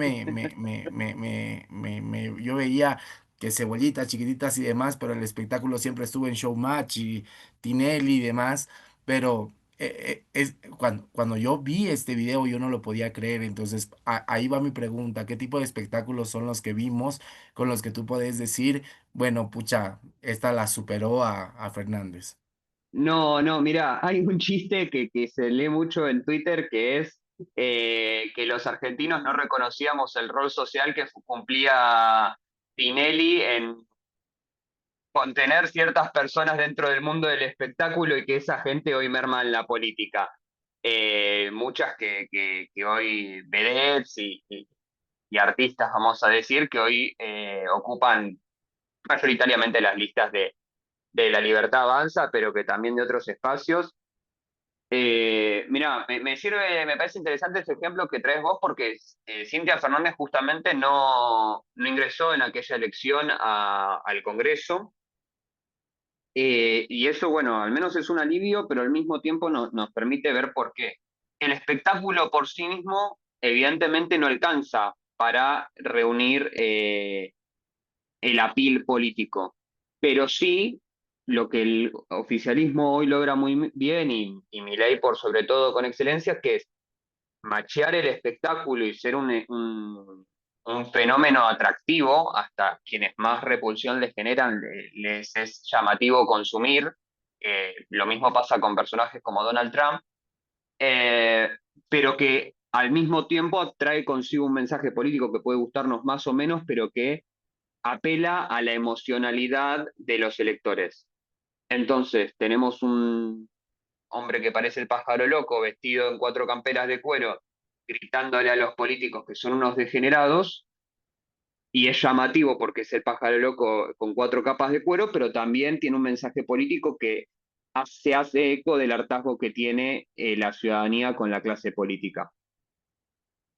yo veía que cebollitas chiquititas y demás, pero el espectáculo siempre estuvo en Showmatch y Tinelli y demás, pero cuando yo vi este video yo no lo podía creer, entonces ahí va mi pregunta, ¿qué tipo de espectáculos son los que vimos con los que tú puedes decir, bueno, pucha, esta la superó a Fernández? No, no, mira, hay un chiste que se lee mucho en Twitter que es que los argentinos no reconocíamos el rol social que cumplía Tinelli en contener ciertas personas dentro del mundo del espectáculo y que esa gente hoy merma en la política. Muchas que hoy vedettes y artistas, vamos a decir, que hoy ocupan mayoritariamente las listas de La Libertad Avanza, pero que también de otros espacios. Mirá, me sirve, me parece interesante este ejemplo que traes vos porque Cintia Fernández justamente no ingresó en aquella elección al Congreso. Y eso, bueno, al menos es un alivio, pero al mismo tiempo nos permite ver por qué. El espectáculo por sí mismo, evidentemente, no alcanza para reunir el apil político, pero sí lo que el oficialismo hoy logra muy bien, y Milei por sobre todo con excelencia, que es machear el espectáculo y ser un fenómeno atractivo, hasta quienes más repulsión les generan, les es llamativo consumir. Lo mismo pasa con personajes como Donald Trump, eh, pero que al mismo tiempo trae consigo un mensaje político que puede gustarnos más o menos, pero que apela a la emocionalidad de los electores. Entonces, tenemos un hombre que parece el pájaro loco, vestido en 4 camperas de cuero, gritándole a los políticos que son unos degenerados, y es llamativo porque es el pájaro loco con 4 capas de cuero, pero también tiene un mensaje político que se hace eco del hartazgo que tiene la ciudadanía con la clase política.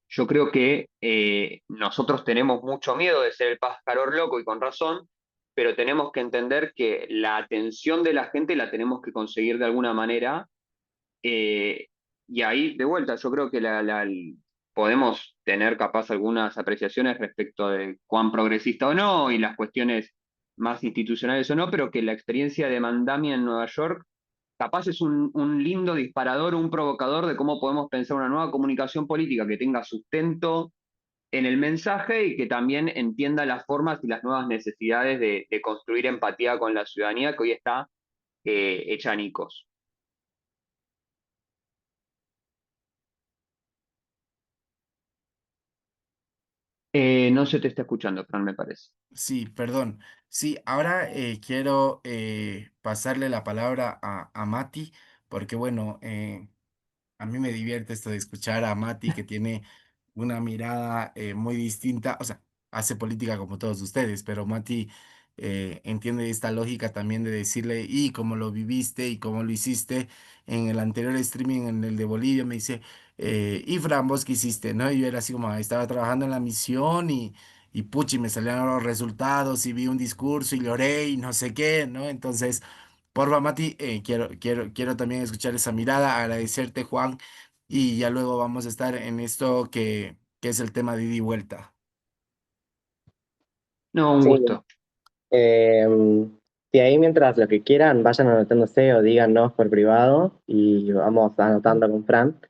Yo creo que nosotros tenemos mucho miedo de ser el pájaro loco y con razón, pero tenemos que entender que la atención de la gente la tenemos que conseguir de alguna manera. eh, y ahí, de vuelta, yo creo que podemos tener capaz algunas apreciaciones respecto de cuán progresista o no y las cuestiones más institucionales o no, pero que la experiencia de Mandami en Nueva York capaz es un lindo disparador, un provocador de cómo podemos pensar una nueva comunicación política que tenga sustento en el mensaje y que también entienda las formas y las nuevas necesidades de construir empatía con la ciudadanía que hoy está hecha anicos. No se te está escuchando, Fran, me parece. Sí, perdón. Sí, ahora quiero pasarle la palabra a Mati, porque bueno, a mí me divierte esto de escuchar a Mati, que tiene una mirada muy distinta, o sea, hace política como todos ustedes, pero Mati entiende esta lógica también de decirle, y cómo lo viviste y cómo lo hiciste en el anterior streaming, en el de Bolivia, me dice, y Fran, ¿vos qué hiciste? ¿No? Y yo era así como, estaba trabajando en la misión y puchi, me salieron los resultados y vi un discurso y lloré y no sé qué, ¿no? Entonces... Porfa, Mati, quiero también escuchar esa mirada, agradecerte, Juan, y ya luego vamos a estar en esto que es el tema de ida y vuelta. No, un Sí, gusto. eh, y ahí mientras lo que quieran, vayan anotándose o díganos por privado y vamos anotando con Fran.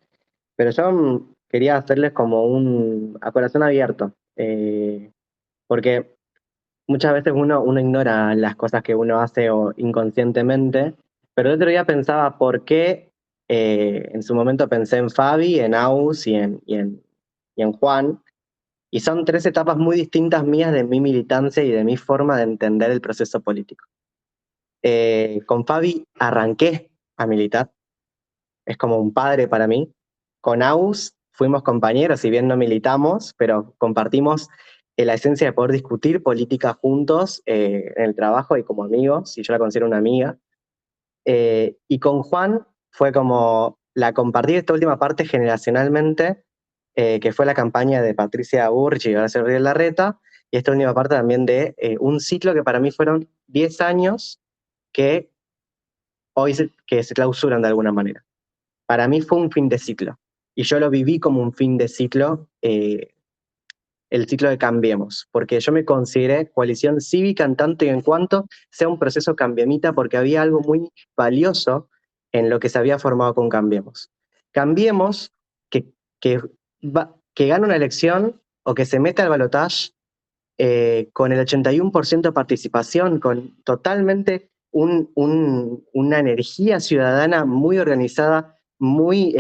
Pero yo quería hacerles como un a corazón abierto, porque muchas veces uno ignora las cosas que uno hace o inconscientemente, pero el otro día pensaba por qué en su momento pensé en Fabi, en Aus y en Juan, y son 3 etapas muy distintas mías de mi militancia y de mi forma de entender el proceso político. Con Fabi arranqué a militar, es como un padre para mí. Con Aus fuimos compañeros, si bien no militamos, pero compartimos la esencia de poder discutir política juntos en el trabajo y como amigos, y yo la considero una amiga. Y con Juan fue como la compartí esta última parte generacionalmente, que fue la campaña de Patricia Burch y Horacio Rodríguez Larreta, y esta última parte también de un ciclo que para mí fueron 10 años que que se clausuran de alguna manera. Para mí fue un fin de ciclo. Y yo lo viví como un fin de ciclo, el ciclo de Cambiemos, porque yo me consideré coalición cívica en tanto y en cuanto sea un proceso cambiemita, porque había algo muy valioso en lo que se había formado con Cambiemos. Cambiemos, que, que gana una elección o que se mete al balotaje con el 81% de participación, con totalmente una energía ciudadana muy organizada, muy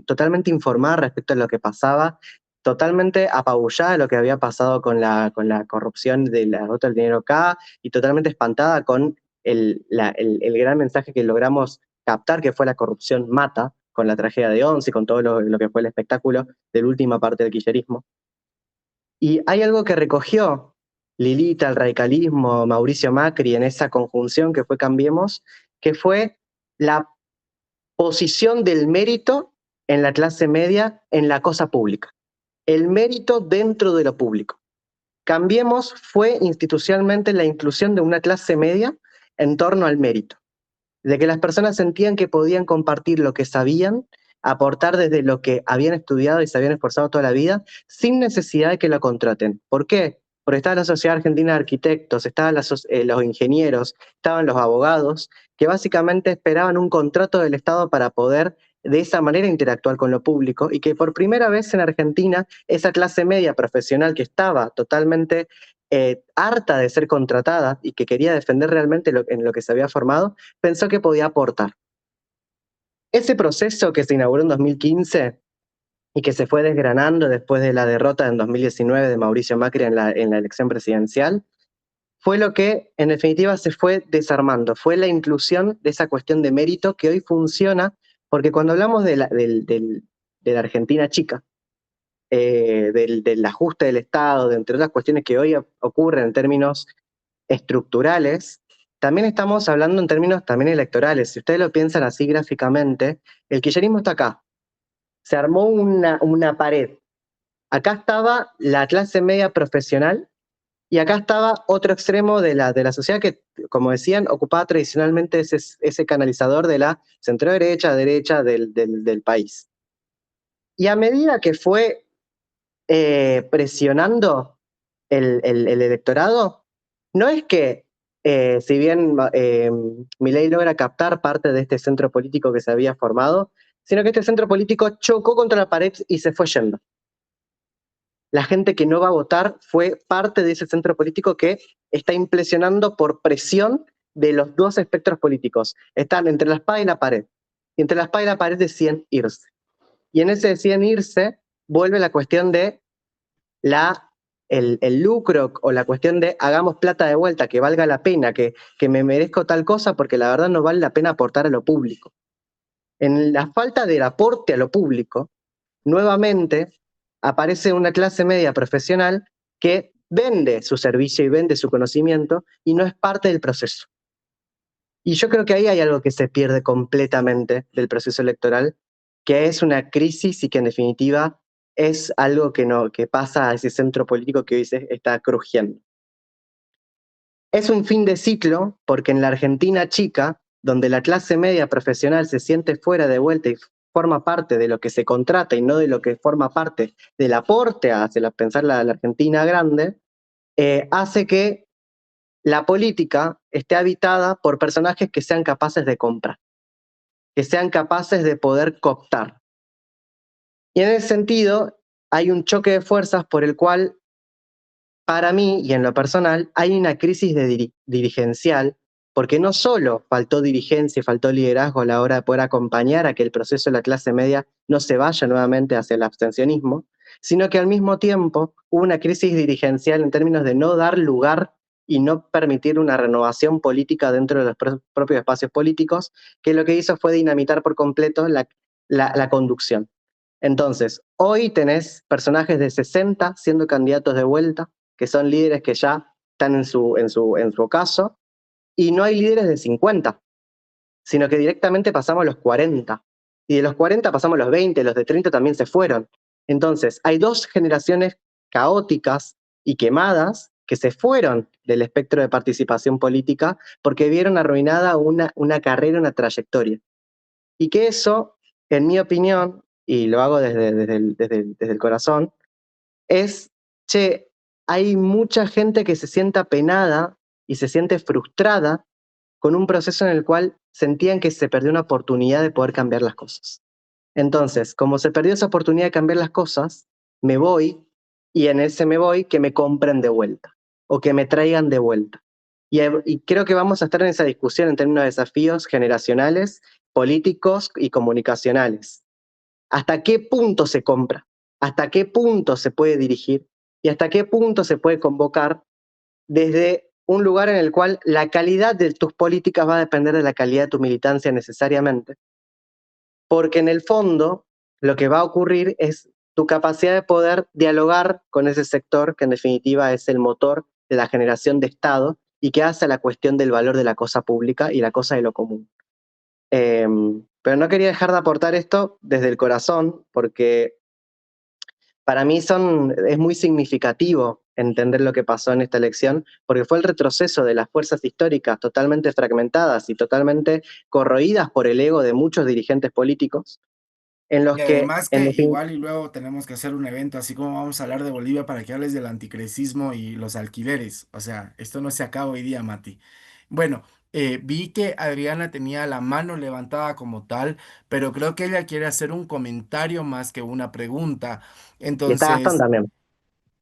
totalmente informada respecto a lo que pasaba, totalmente apabullada de lo que había pasado con la corrupción de la ruta del dinero acá y totalmente espantada con el gran mensaje que logramos captar, que fue la corrupción mata, con la tragedia de Once y con todo lo que fue el espectáculo de la última parte del kirchnerismo. Y hay algo que recogió Lilita, el radicalismo, Mauricio Macri en esa conjunción que fue Cambiemos, que fue la posición del mérito en la clase media en la cosa pública. El mérito dentro de lo público. Cambiemos fue institucionalmente la inclusión de una clase media en torno al mérito, de que las personas sentían que podían compartir lo que sabían, aportar desde lo que habían estudiado y se habían esforzado toda la vida, sin necesidad de que lo contraten. ¿Por qué? Porque estaba la Sociedad Argentina de Arquitectos, estaban los ingenieros, estaban los abogados, que básicamente esperaban un contrato del Estado para poder de esa manera interactuar con lo público, y que por primera vez en Argentina esa clase media profesional que estaba totalmente harta de ser contratada y que quería defender realmente en lo que se había formado, pensó que podía aportar. Ese proceso que se inauguró en 2015 y que se fue desgranando después de la derrota en 2019 de Mauricio Macri en la elección presidencial, fue lo que en definitiva se fue desarmando, fue la inclusión de esa cuestión de mérito que hoy funciona, porque cuando hablamos de la Argentina chica, del ajuste del Estado, de entre otras cuestiones que hoy ocurren en términos estructurales, también estamos hablando en términos también electorales. Si ustedes lo piensan así gráficamente, el kirchnerismo está acá. Se armó una pared. Acá estaba la clase media profesional y acá estaba otro extremo de la sociedad que, como decían, ocupaba tradicionalmente ese canalizador de la centro-derecha del país. Y a medida que fue presionando el electorado, no es que si bien Milei logra captar parte de este centro político que se había formado, sino que este centro político chocó contra la pared y se fue yendo. La gente que no va a votar fue parte de ese centro político que está impresionando por presión de los dos espectros políticos. Están entre la espada y la pared. Y entre la espada y la pared deciden irse. Y en ese deciden irse vuelve la cuestión de el lucro o la cuestión de hagamos plata de vuelta, que valga la pena, que me merezco tal cosa, porque la verdad no vale la pena aportar a lo público. En la falta del aporte a lo público, nuevamente aparece una clase media profesional que vende su servicio y vende su conocimiento y no es parte del proceso. Y yo creo que ahí hay algo que se pierde completamente del proceso electoral, que es una crisis y que en definitiva es algo que pasa a ese centro político que hoy se está crujiendo. Es un fin de ciclo porque en la Argentina chica, donde la clase media profesional se siente fuera de vuelta y forma parte de lo que se contrata y no de lo que forma parte del aporte hacia pensar la Argentina grande, hace que la política esté habitada por personajes que sean capaces de comprar, que sean capaces de poder cooptar. Y en ese sentido, hay un choque de fuerzas por el cual, para mí y en lo personal, hay una crisis dirigencial, porque no solo faltó dirigencia y faltó liderazgo a la hora de poder acompañar a que el proceso de la clase media no se vaya nuevamente hacia el abstencionismo, sino que al mismo tiempo hubo una crisis dirigencial en términos de no dar lugar y no permitir una renovación política dentro de los propios espacios políticos, que lo que hizo fue dinamitar por completo la conducción. Entonces, hoy tenés personajes de 60 siendo candidatos de vuelta, que son líderes que ya están en su ocaso, y no hay líderes de 50, sino que directamente pasamos a los 40. Y de los 40 pasamos a los 20, los de 30 también se fueron. Entonces, hay dos generaciones caóticas y quemadas que se fueron del espectro de participación política porque vieron arruinada una carrera, una trayectoria. Y que eso, en mi opinión, y lo hago desde el corazón, es, che, hay mucha gente que se siente apenada y se siente frustrada con un proceso en el cual sentían que se perdió una oportunidad de poder cambiar las cosas. Entonces, como se perdió esa oportunidad de cambiar las cosas, me voy y en ese me voy que me compren de vuelta o que me traigan de vuelta. Y creo que vamos a estar en esa discusión en términos de desafíos generacionales, políticos y comunicacionales. ¿Hasta qué punto se compra? ¿Hasta qué punto se puede dirigir? ¿Y hasta qué punto se puede convocar desde un lugar en el cual la calidad de tus políticas va a depender de la calidad de tu militancia necesariamente? Porque en el fondo lo que va a ocurrir es tu capacidad de poder dialogar con ese sector que en definitiva es el motor de la generación de Estado y que hace la cuestión del valor de la cosa pública y la cosa de lo común. Pero no quería dejar de aportar esto desde el corazón, porque para mí es muy significativo entender lo que pasó en esta elección, porque fue el retroceso de las fuerzas históricas totalmente fragmentadas y totalmente corroídas por el ego de muchos dirigentes políticos, en los Y que, además que igual y luego tenemos que hacer un evento, así como vamos a hablar de Bolivia para que hables del anticrecismo y los alquileres. O sea, esto no se acaba hoy día, Mati. Bueno, vi que Adriana tenía la mano levantada como tal, pero creo que ella quiere hacer un comentario más que una pregunta. y está Gastón Entonces, también.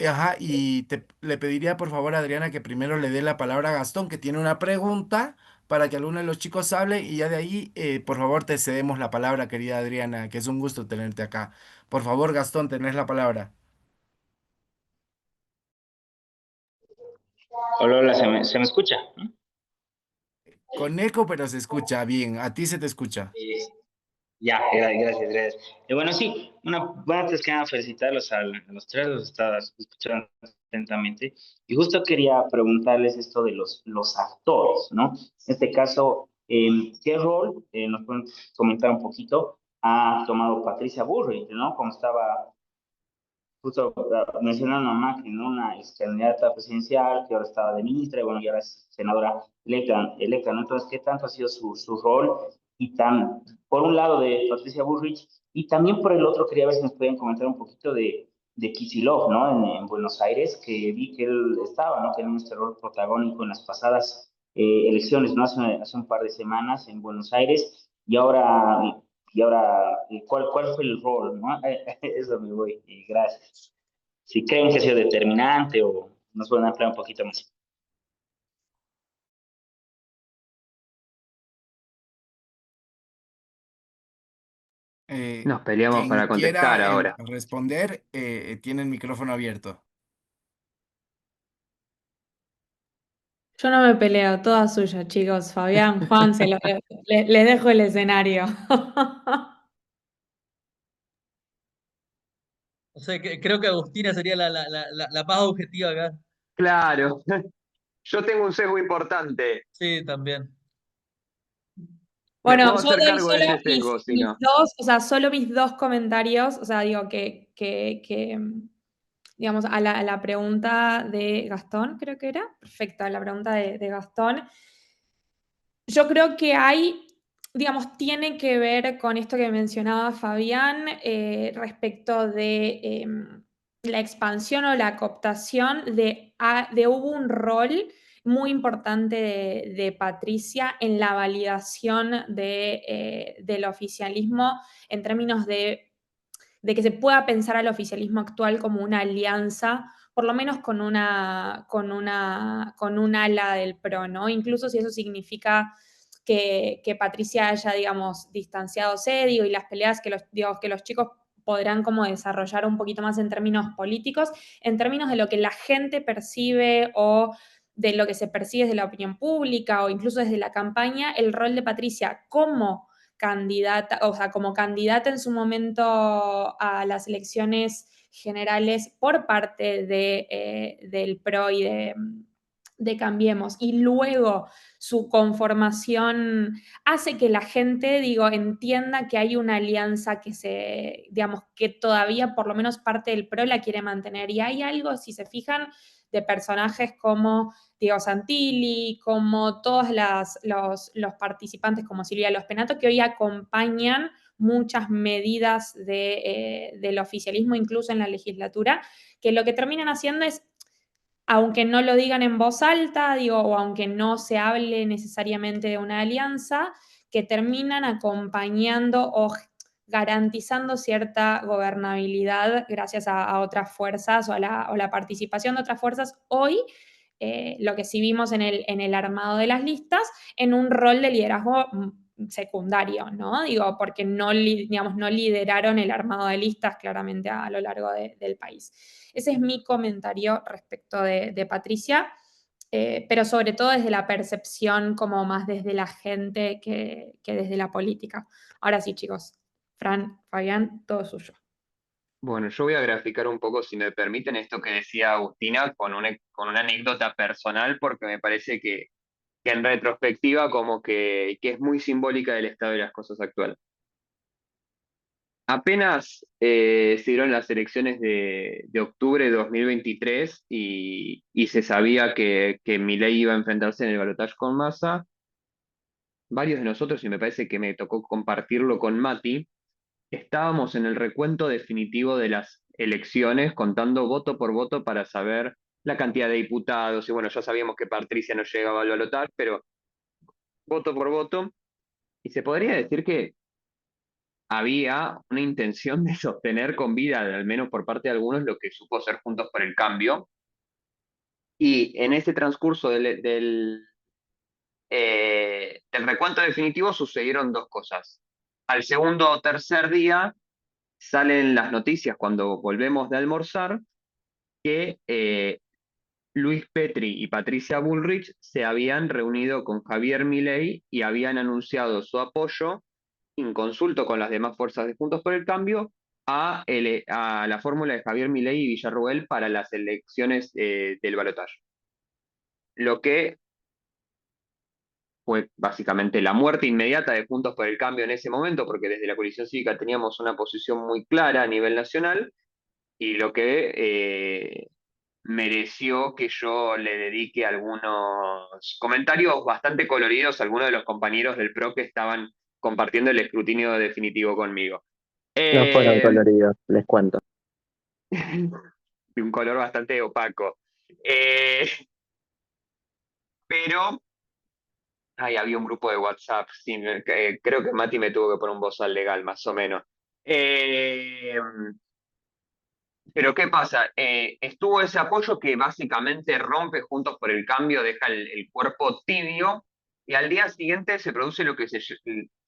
ajá, y le pediría por favor a Adriana que primero le dé la palabra a Gastón, que tiene una pregunta para que alguno de los chicos hable y ya de ahí, por favor, te cedemos la palabra, querida Adriana, que es un gusto tenerte acá. Por favor, Gastón, tenés la palabra. Hola, hola, ¿se me escucha? ¿No? Con eco, pero se escucha bien. A ti se te escucha. Ya, gracias, gracias. Bueno, sí, bueno, antes que nada felicitarlos a los tres, los estaba escuchando atentamente. Y justo quería preguntarles esto de los actores, ¿no? En este caso, ¿qué rol, nos pueden comentar un poquito, ha tomado Patricia Bullrich, ¿no? Como estaba justo mencionando a Macri, ¿no? Una ex candidata presidencial que ahora estaba de ministra y bueno, y ahora es senadora electa, ¿no? Entonces, ¿qué tanto ha sido su rol? Y tan, por un lado de Patricia Bullrich y también por el otro quería ver si nos podían comentar un poquito de Kicillof, ¿no? En Buenos Aires, que vi que él estaba, ¿no? Teniendo este rol protagónico en las pasadas elecciones, ¿no? Hace un par de semanas en Buenos Aires y ahora, ¿cuál fue el rol, no? Eso me voy, y gracias. Si creen que ha sido determinante o nos pueden ampliar un poquito más. Eh, Nos peleamos Quien para contestar quiera ahora. responder, tiene el micrófono abierto. Yo no me peleo, toda suya, chicos. Fabián, Juan, les dejo el escenario. O sea, creo que Agustina sería la más objetiva acá. Claro, yo tengo un sesgo importante. Sí, también. Me Bueno, puedo yo hacer doy cargo de solo ese sesgo, si mis no. dos, o sea, solo mis dos comentarios, o sea, digo digamos, a la pregunta de Gastón, creo que era. Perfecto, a la pregunta de Gastón. Yo creo que hay, digamos, tiene que ver con esto que mencionaba Fabián respecto de la expansión o la cooptación hubo un rol muy importante de Patricia en la validación del oficialismo en términos de que se pueda pensar al oficialismo actual como una alianza, por lo menos con un ala del PRO, ¿no? Incluso si eso significa que Patricia haya, digamos, distanciado digo, y las peleas que los chicos podrán como desarrollar un poquito más en términos políticos, en términos de lo que la gente percibe o de lo que se percibe desde la opinión pública o incluso desde la campaña, el rol de Patricia como candidata, o sea, como candidata en su momento a las elecciones generales por parte del PRO y de Cambiemos, y luego su conformación hace que la gente, digo, entienda que hay una alianza digamos, que todavía por lo menos parte del PRO la quiere mantener. Y hay algo, si se fijan, de personajes como Diego Santilli, como todos los participantes, como Silvia Los Penato, que hoy acompañan muchas medidas del oficialismo, incluso en la legislatura, que lo que terminan haciendo es, aunque no lo digan en voz alta, digo, o aunque no se hable necesariamente de una alianza, que terminan acompañando o garantizando cierta gobernabilidad gracias a otras fuerzas o la participación de otras fuerzas. Hoy, lo que sí vimos en el armado de las listas, en un rol de liderazgo secundario, ¿no? Digo, porque digamos, no lideraron el armado de listas claramente a lo largo del país. Ese es mi comentario respecto de Patricia, pero sobre todo desde la percepción, como más desde la gente que desde la política. Ahora sí, chicos. Fran, Fabián, todo suyo. Bueno, yo voy a graficar un poco, si me permiten, esto que decía Agustina con una anécdota personal, porque me parece que en retrospectiva como que es muy simbólica del estado de las cosas actuales. Apenas se dieron las elecciones de octubre de 2023 y se sabía que Milei iba a enfrentarse en el balotaje con Massa. Varios de nosotros, y me parece que me tocó compartirlo con Mati, estábamos en el recuento definitivo de las elecciones, contando voto por voto para saber la cantidad de diputados. Y bueno, ya sabíamos que Patricia no llegaba al balotaje, pero voto por voto. Y se podría decir que había una intención de sostener con vida, al menos por parte de algunos, lo que supo ser Juntos por el Cambio. Y en ese transcurso del recuento definitivo sucedieron dos cosas. Al segundo o tercer día salen las noticias cuando volvemos de almorzar que Luis Petri y Patricia Bullrich se habían reunido con Javier Milei y habían anunciado su apoyo, en consulto con las demás fuerzas de Juntos por el Cambio, a la fórmula de Javier Milei y Villarruel para las elecciones del balotaje. Lo que fue básicamente la muerte inmediata de Juntos por el Cambio en ese momento, porque desde la coalición cívica teníamos una posición muy clara a nivel nacional, y lo que mereció que yo le dedique algunos comentarios bastante coloridos a algunos de los compañeros del PRO que estaban compartiendo el escrutinio definitivo conmigo. No fueron Eh, coloridos, les cuento. de un color bastante opaco. Eh, pero había un grupo de WhatsApp, sí, creo que Mati me tuvo que poner un bozal legal, más o menos. Eh, pero ¿qué pasa? Estuvo ese apoyo que básicamente rompe Juntos por el Cambio, deja el cuerpo tibio, y al día siguiente se produce lo que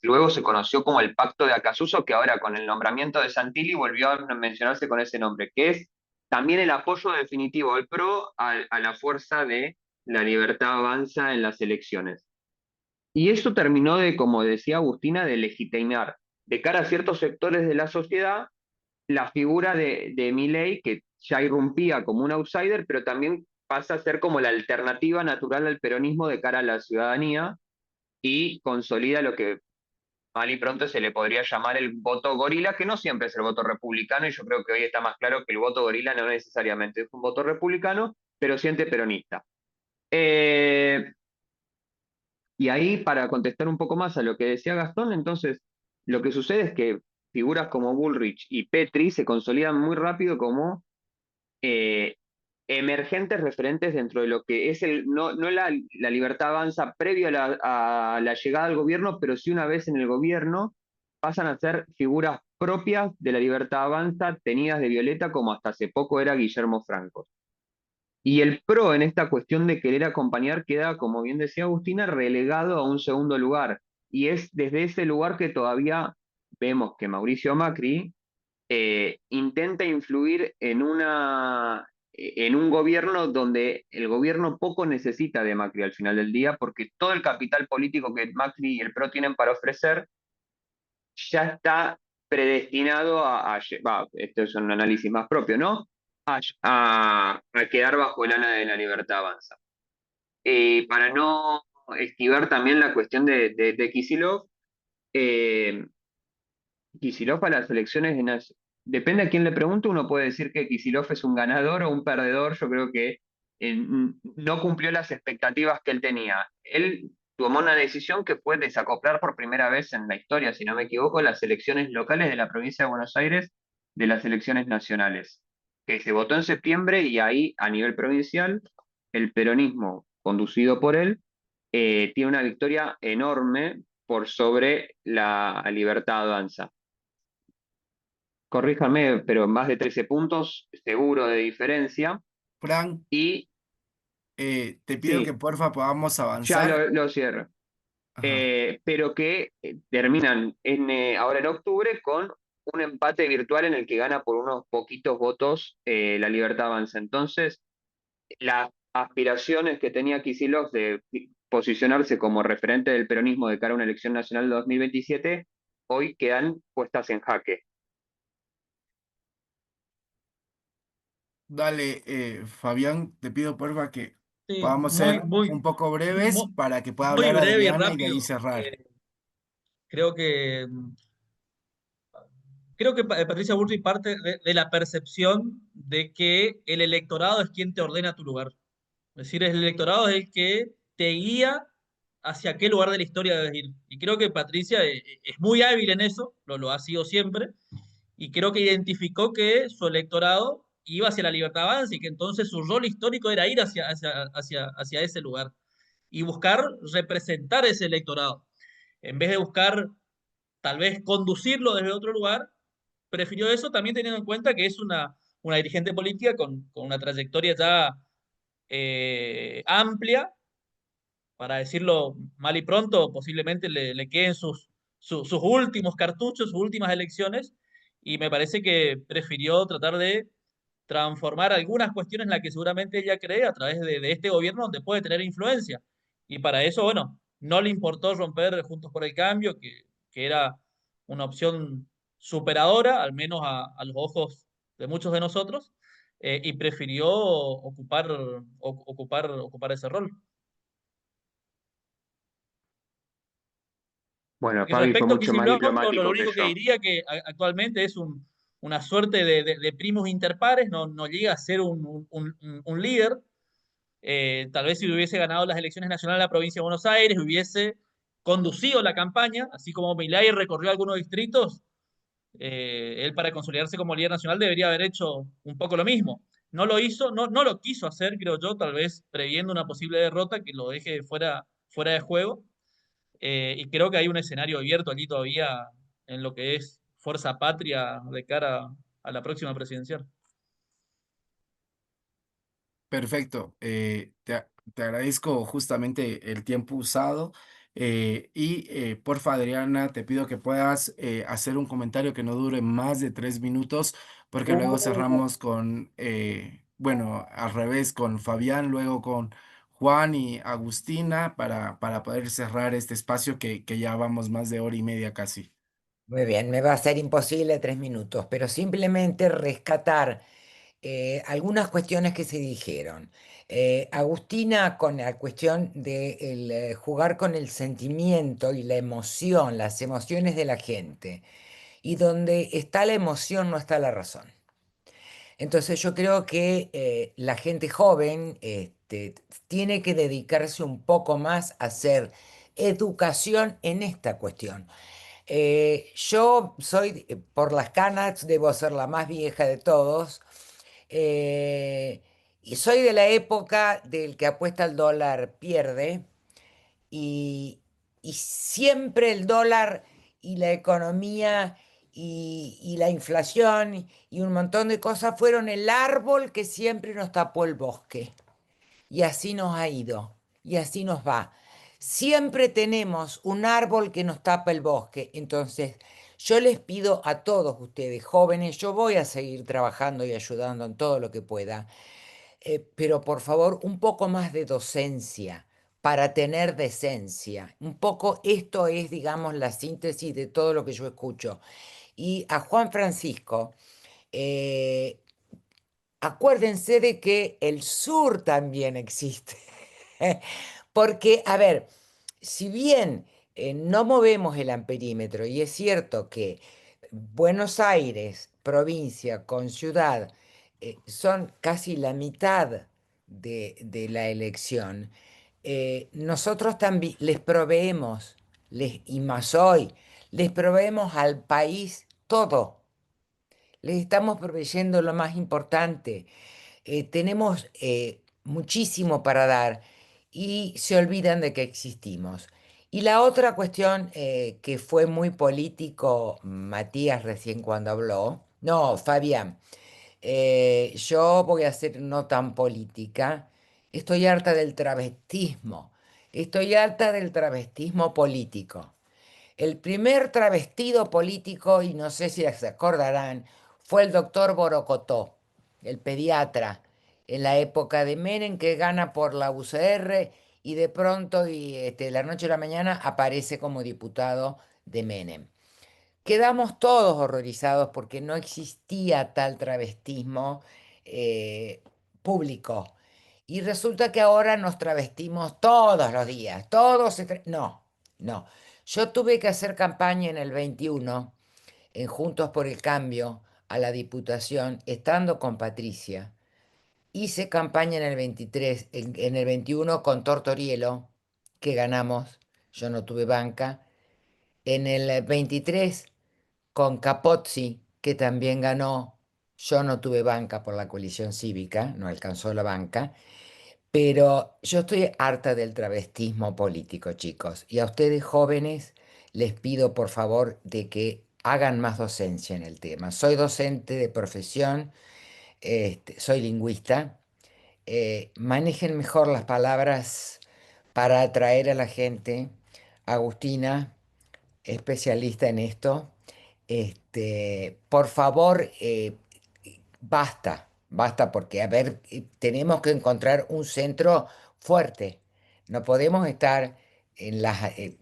luego se conoció como el Pacto de Acasuso, que ahora con el nombramiento de Santilli volvió a mencionarse con ese nombre, que es también el apoyo definitivo al PRO a la fuerza de La Libertad Avanza en las elecciones. Y eso terminó de, como decía Agustina, de legitimar de cara a ciertos sectores de la sociedad la figura de Milei, que ya irrumpía como un outsider, pero también pasa a ser como la alternativa natural al peronismo de cara a la ciudadanía y consolida lo que mal y pronto se le podría llamar el voto gorila, que no siempre es el voto republicano, y yo creo que hoy está más claro que el voto gorila no necesariamente es un voto republicano, pero siente peronista. Y ahí, para contestar un poco más a lo que decía Gastón, entonces, lo que sucede es que figuras como Bullrich y Petri se consolidan muy rápido como eh, emergentes referentes dentro de lo que es no la libertad avanza previo a la llegada al gobierno, pero sí una vez en el gobierno pasan a ser figuras propias de la libertad avanza, tenidas de violeta, como hasta hace poco era Guillermo Franco. Y el PRO en esta cuestión de querer acompañar queda, como bien decía Agustina, relegado a un segundo lugar. Y es desde ese lugar que todavía vemos que Mauricio Macri intenta influir en un gobierno donde el gobierno poco necesita de Macri al final del día, porque todo el capital político que Macri y el PRO tienen para ofrecer ya está predestinado esto es un análisis más propio, ¿no? A quedar bajo el ala de la libertad avanza. Para no esquivar también la cuestión de Kicillof, eh, Kicillof a las elecciones depende a quién le pregunte, uno puede decir que Kicillof es un ganador o un perdedor. Yo creo que no cumplió las expectativas que él tenía. Él tomó una decisión que fue desacoplar por primera vez en la historia, si no me equivoco, las elecciones locales de la provincia de Buenos Aires de las elecciones nacionales, que se votó en septiembre, y ahí a nivel provincial el peronismo conducido por él tiene una victoria enorme por sobre la Libertad Avanza. Corríjame, pero más de 13 puntos, seguro de diferencia. Fran, Y te pido que sí, porfa podamos ya avanzar. lo cierro. Ajá. Pero que terminan ahora en octubre con un empate virtual en el que gana por unos poquitos votos la Libertad Avanza. Entonces, las aspiraciones que tenía Kicillof de posicionarse como referente del peronismo de cara a una elección nacional de 2027, hoy quedan puestas en jaque. Dale, Fabián, te pido porfa que Sí, podamos ser un poco breves muy, para que pueda muy hablar breve y Adriana y de rápido. ahí cerrar. Creo que Patricia Bullrich parte de la percepción de que el electorado es quien te ordena tu lugar. Es decir, el electorado es el que te guía hacia qué lugar de la historia debes ir. Y creo que Patricia es muy hábil en eso, lo ha sido siempre, y creo que identificó que su electorado iba hacia la libertad avanza y que entonces su rol histórico era ir hacia ese lugar y buscar representar ese electorado. En vez de buscar tal vez conducirlo desde otro lugar, prefirió eso también teniendo en cuenta que es una dirigente política con una trayectoria ya amplia, para decirlo mal y pronto, posiblemente le queden sus últimos cartuchos, sus últimas elecciones, y me parece que prefirió tratar de transformar algunas cuestiones en las que seguramente ella cree a través de este gobierno donde puede tener influencia. Y para eso, bueno, no le importó romper Juntos por el Cambio, que era una opción superadora, al menos a los ojos de muchos de nosotros, y prefirió ocupar ese rol. Bueno, Y Fabi fue respecto a mucho más Kicillof, lo diplomático que único que yo. diría que actualmente es una suerte de primos interpares, no llega a ser un líder. Tal vez si hubiese ganado las elecciones nacionales de la provincia de Buenos Aires, hubiese conducido la campaña, así como Milei recorrió algunos distritos, él para consolidarse como líder nacional debería haber hecho un poco lo mismo. No lo hizo, no lo quiso hacer, creo yo, tal vez previendo una posible derrota que lo deje fuera de juego. Y creo que hay un escenario abierto allí todavía en lo que es Fuerza Patria de cara a la próxima presidencial. Perfecto. Te agradezco justamente el tiempo usado. Porfa, Adriana, te pido que puedas hacer un comentario que no dure más de 3 minutos, porque luego cerramos con, bueno, al revés, con Fabián, luego con Juan y Agustina, para poder cerrar este espacio que ya vamos más de hora y media casi. Muy bien, me va a ser imposible 3 minutos, pero simplemente rescatar algunas cuestiones que se dijeron. Agustina, con la cuestión de jugar con el sentimiento y la emoción, las emociones de la gente, y donde está la emoción no está la razón. Entonces yo creo que la gente joven tiene que dedicarse un poco más a hacer educación en esta cuestión. Yo soy, por las canas, debo ser la más vieja de todos. eh, y soy de la época del que apuesta al dólar pierde. Y, y siempre el dólar y la economía y la inflación y un montón de cosas fueron el árbol que siempre nos tapó el bosque. Y así nos ha ido, y así nos va. Siempre tenemos un árbol que nos tapa el bosque. Entonces, yo les pido a todos ustedes, jóvenes, yo voy a seguir trabajando y ayudando en todo lo que pueda, pero por favor, un poco más de docencia para tener decencia. Un poco esto es, digamos, la síntesis de todo lo que yo escucho. Y a Juan Francisco, eh, acuérdense de que el sur también existe. Porque, a ver, si bien no movemos el amperímetro, y es cierto que Buenos Aires, provincia con ciudad, son casi la mitad de la elección, nosotros también les proveemos, y más hoy, les proveemos al país todo. Les estamos proveyendo lo más importante. Tenemos muchísimo para dar y se olvidan de que existimos. Y la otra cuestión que fue muy político, Matías recién cuando habló, no, Fabián, yo voy a ser no tan política, estoy harta del travestismo, estoy harta del travestismo político. El primer travestido político, y no sé si se acordarán, fue el doctor Borocotó, el pediatra, en la época de Menem, que gana por la UCR y de pronto, de la noche a la mañana, aparece como diputado de Menem. Quedamos todos horrorizados porque no existía tal travestismo eh, público. Y resulta que ahora nos travestimos todos los días, No, no. Yo tuve que hacer campaña en el 21, en Juntos por el Cambio, a la Diputación, estando con Patricia. Hice campaña en el 23, en el 21 con Tortorielo, que ganamos. Yo no tuve banca. En el 23 con Capozzi, que también ganó. Yo no tuve banca por la coalición cívica, no alcanzó la banca. Pero yo estoy harta del travestismo político, chicos. Y a ustedes jóvenes les pido por favor de que hagan más docencia en el tema. Soy docente de profesión, soy lingüista. Manejen mejor las palabras para atraer a la gente. Agustina, especialista en esto, por favor, basta. Basta porque, a ver, tenemos que encontrar un centro fuerte. No podemos estar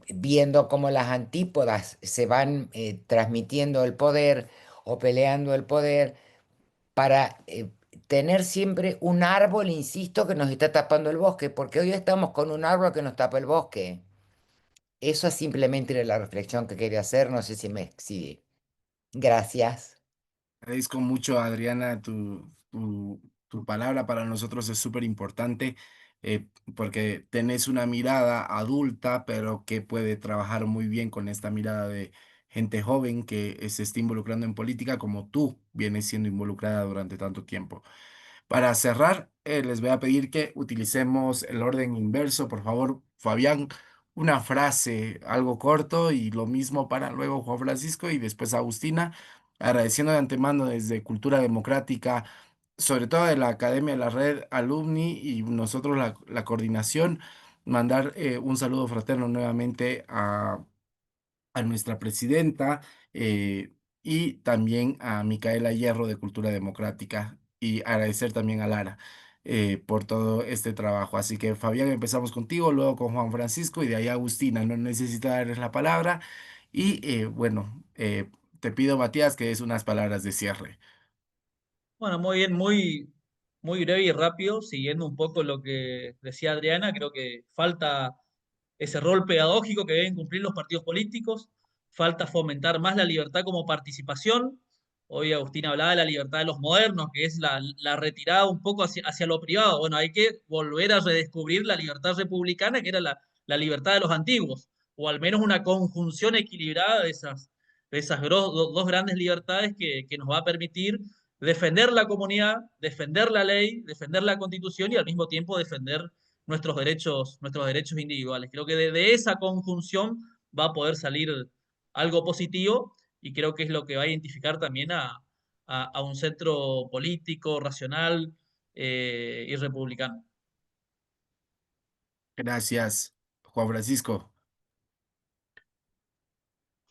viendo cómo las antípodas se van transmitiendo el poder o peleando el poder para tener siempre un árbol, insisto, que nos está tapando el bosque, porque hoy estamos con un árbol que nos tapa el bosque. Eso es simplemente la reflexión que quería hacer, no sé si me exhibí. Gracias. Agradezco mucho, Adriana, tu palabra para nosotros es súper importante, porque tenés una mirada adulta, pero que puede trabajar muy bien con esta mirada de gente joven que se está involucrando en política como tú vienes siendo involucrada durante tanto tiempo. Para cerrar, les voy a pedir que utilicemos el orden inverso. Por favor, Fabián, una frase, algo corto, y lo mismo para luego Juan Francisco y después Agustina, agradeciendo de antemano desde Cultura Democrática, sobre todo de la Academia de la Red Alumni y nosotros la coordinación, mandar un saludo fraterno nuevamente a nuestra presidenta, y también a Micaela Hierro de Cultura Democrática, y agradecer también a Lara por todo este trabajo. Así que, Fabián, empezamos contigo, luego con Juan Francisco y de ahí Agustina. No necesito darles la palabra y bueno, te pido, Matías, que des unas palabras de cierre. Bueno, muy bien, muy breve y rápido, siguiendo un poco lo que decía Adriana, creo que falta ese rol pedagógico que deben cumplir los partidos políticos, falta fomentar más la libertad como participación. Hoy Agustín hablaba de la libertad de los modernos, que es la retirada un poco hacia lo privado. Bueno, hay que volver a redescubrir la libertad republicana, que era la libertad de los antiguos, o al menos una conjunción equilibrada de esas dos grandes libertades que nos va a permitir defender la comunidad, defender la ley, defender la constitución y al mismo tiempo defender nuestros derechos individuales. Creo que de esa conjunción va a poder salir algo positivo y creo que es lo que va a identificar también a un centro político, racional y republicano. Gracias, Juan Francisco.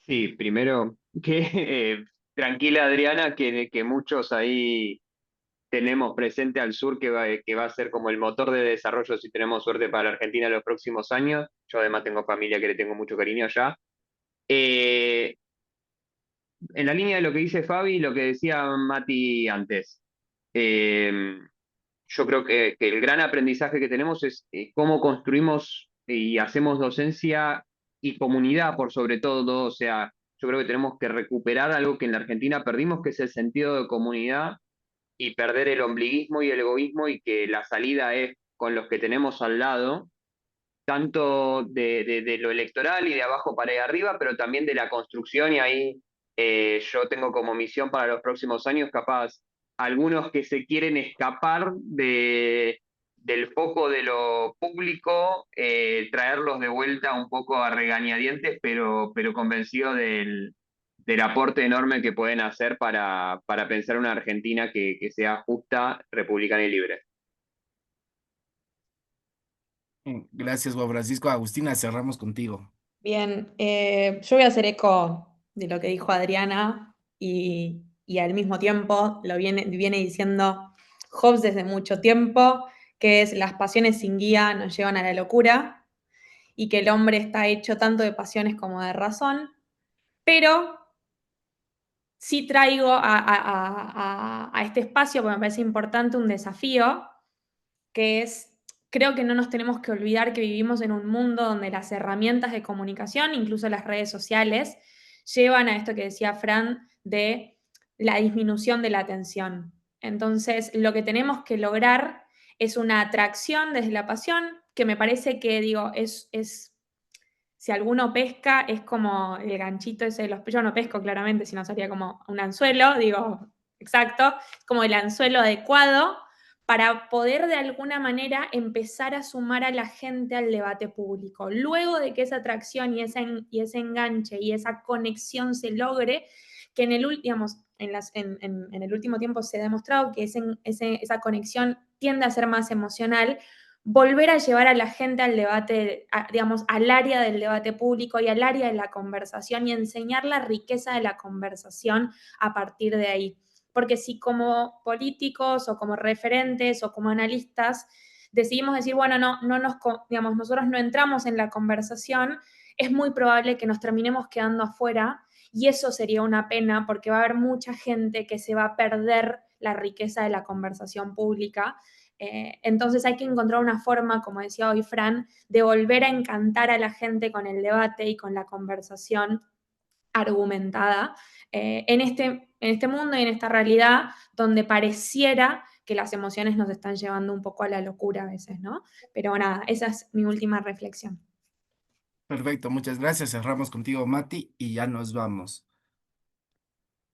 Sí, primero que tranquila Adriana, que muchos ahí tenemos presente al sur que va a ser como el motor de desarrollo si tenemos suerte para la Argentina en los próximos años. Yo además tengo familia que le tengo mucho cariño allá. Eh, en la línea de lo que dice Fabi, lo que decía Mati antes, eh, yo creo que el gran aprendizaje que tenemos es cómo construimos y hacemos docencia y comunidad por sobre todo, o sea, yo creo que tenemos que recuperar algo que en la Argentina perdimos, que es el sentido de comunidad y perder el ombliguismo y el egoísmo y que la salida es con los que tenemos al lado, tanto de lo electoral y de abajo para ahí arriba, pero también de la construcción y ahí yo tengo como misión para los próximos años capaz algunos que se quieren escapar del foco de lo público, traerlos de vuelta un poco a regañadientes, pero convencido del aporte enorme que pueden hacer para pensar una Argentina que sea justa, republicana y libre. Gracias, Juan Francisco. Agustina, cerramos contigo. Bien, yo voy a hacer eco de lo que dijo Adriana y al mismo tiempo lo viene diciendo Hobbes desde mucho tiempo, que es las pasiones sin guía nos llevan a la locura y que el hombre está hecho tanto de pasiones como de razón, pero sí traigo a este espacio, porque me parece importante, un desafío, que es, creo que no nos tenemos que olvidar que vivimos en un mundo donde las herramientas de comunicación, incluso las redes sociales, llevan a esto que decía Fran de la disminución de la atención. Entonces, lo que tenemos que lograr es una atracción desde la pasión, que me parece que, digo, si alguno pesca, es como el ganchito ese de los... Yo no pesco claramente, si no sería como un anzuelo, digo, exacto, como el anzuelo adecuado para poder de alguna manera empezar a sumar a la gente al debate público. Luego de que esa atracción y ese enganche y esa conexión se logre, que digamos, en el último tiempo se ha demostrado que esa conexión tiende a ser más emocional, volver a llevar a la gente al debate, digamos, al área del debate público y al área de la conversación y enseñar la riqueza de la conversación a partir de ahí. Porque si como políticos o como referentes o como analistas decidimos decir, bueno, no nos, digamos, nosotros no entramos en la conversación, es muy probable que nos terminemos quedando afuera y eso sería una pena porque va a haber mucha gente que se va a perder la riqueza de la conversación pública. Entonces hay que encontrar una forma, como decía hoy Fran, de volver a encantar a la gente con el debate y con la conversación argumentada en este mundo y en esta realidad donde pareciera que las emociones nos están llevando un poco a la locura a veces, ¿no? Pero nada, esa es mi última reflexión. Perfecto, muchas gracias. Cerramos contigo, Mati, y ya nos vamos.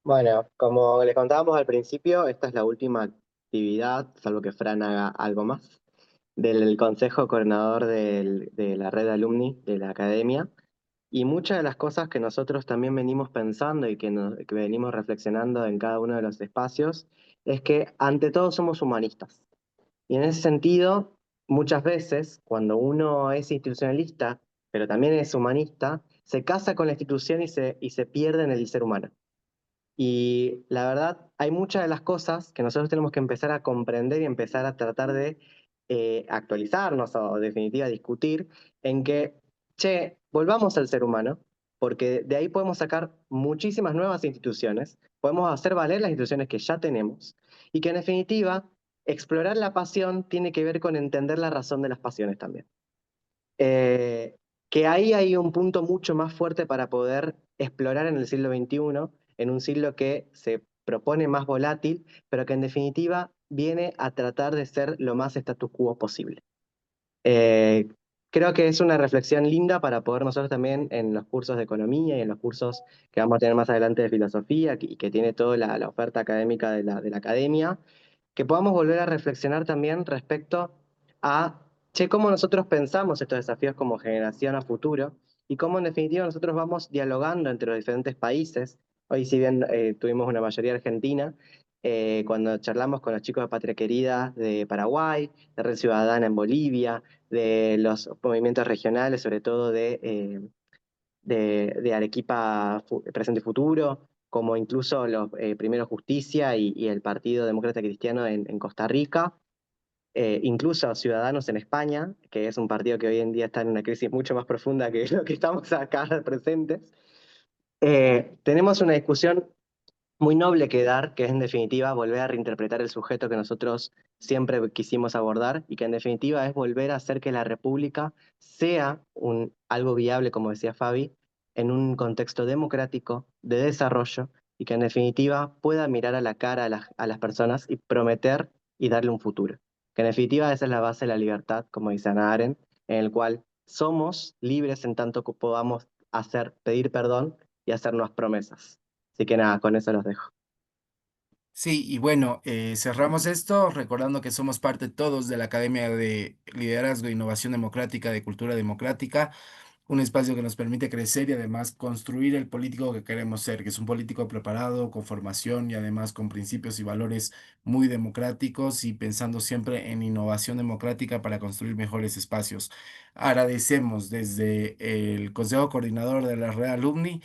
Bueno, como les contábamos al principio, esta es la última actividad, salvo que Fran haga algo más, del Consejo Coordinador de la Red Alumni de la Academia. Y muchas de las cosas que nosotros también venimos pensando y que venimos reflexionando en cada uno de los espacios es que ante todo somos humanistas. Y en ese sentido, muchas veces, cuando uno es institucionalista, pero también es humanista, se casa con la institución y se pierde en el ser humano. Y la verdad, hay muchas de las cosas que nosotros tenemos que empezar a comprender y empezar a tratar de actualizarnos o, en definitiva, discutir en que, che, volvamos al ser humano, porque de ahí podemos sacar muchísimas nuevas instituciones, podemos hacer valer las instituciones que ya tenemos, y que en definitiva, explorar la pasión tiene que ver con entender la razón de las pasiones también. Eh, que ahí hay un punto mucho más fuerte para poder explorar en el siglo XXI, en un siglo que se propone más volátil, pero que en definitiva viene a tratar de ser lo más status quo posible. Eh, Creo que es una reflexión linda para poder nosotros también en los cursos de economía y en los cursos que vamos a tener más adelante de filosofía y que tiene toda la oferta académica de la academia, que podamos volver a reflexionar también respecto a, che, cómo nosotros pensamos estos desafíos como generación a futuro y cómo en definitiva nosotros vamos dialogando entre los diferentes países. Hoy, si bien tuvimos una mayoría argentina, cuando charlamos con los chicos de Patria Querida de Paraguay, de Red Ciudadana en Bolivia, de los movimientos regionales, sobre todo de Arequipa Presente y Futuro, como incluso los primeros Justicia y el Partido Demócrata Cristiano en Costa Rica, incluso Ciudadanos en España, que es un partido que hoy en día está en una crisis mucho más profunda que lo que estamos acá presentes. Tenemos una discusión muy noble que dar, que es en definitiva volver a reinterpretar el sujeto que nosotros siempre quisimos abordar y que en definitiva es volver a hacer que la República sea algo viable, como decía Fabi, en un contexto democrático, de desarrollo y que en definitiva pueda mirar a la cara a las personas y prometer y darle un futuro. Que en definitiva esa es la base de la libertad, como dice Hannah Arendt, en el cual somos libres en tanto que podamos pedir perdón y hacernos promesas. Así que nada, con eso los dejo. Sí, y bueno, cerramos esto recordando que somos parte todos de la Academia de Liderazgo e Innovación Democrática de Cultura Democrática, un espacio que nos permite crecer y además construir el político que queremos ser, que es un político preparado, con formación y además con principios y valores muy democráticos y pensando siempre en innovación democrática para construir mejores espacios. Agradecemos desde el Consejo Coordinador de la Red Alumni.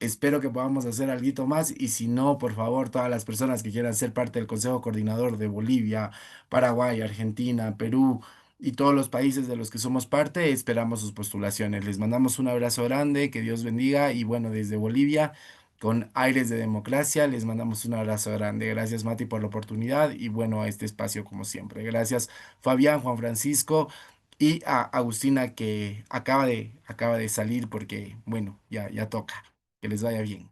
Espero que podamos hacer algo más y si no, por favor, todas las personas que quieran ser parte del Consejo Coordinador de Bolivia, Paraguay, Argentina, Perú y todos los países de los que somos parte, esperamos sus postulaciones. Les mandamos un abrazo grande, que Dios bendiga y bueno, desde Bolivia, con aires de democracia, les mandamos un abrazo grande. Gracias, Mati, por la oportunidad y bueno, a este espacio como siempre. Gracias, Fabián, Juan Francisco. Y a Agustina que acaba de salir porque, bueno, ya toca. Que les vaya bien.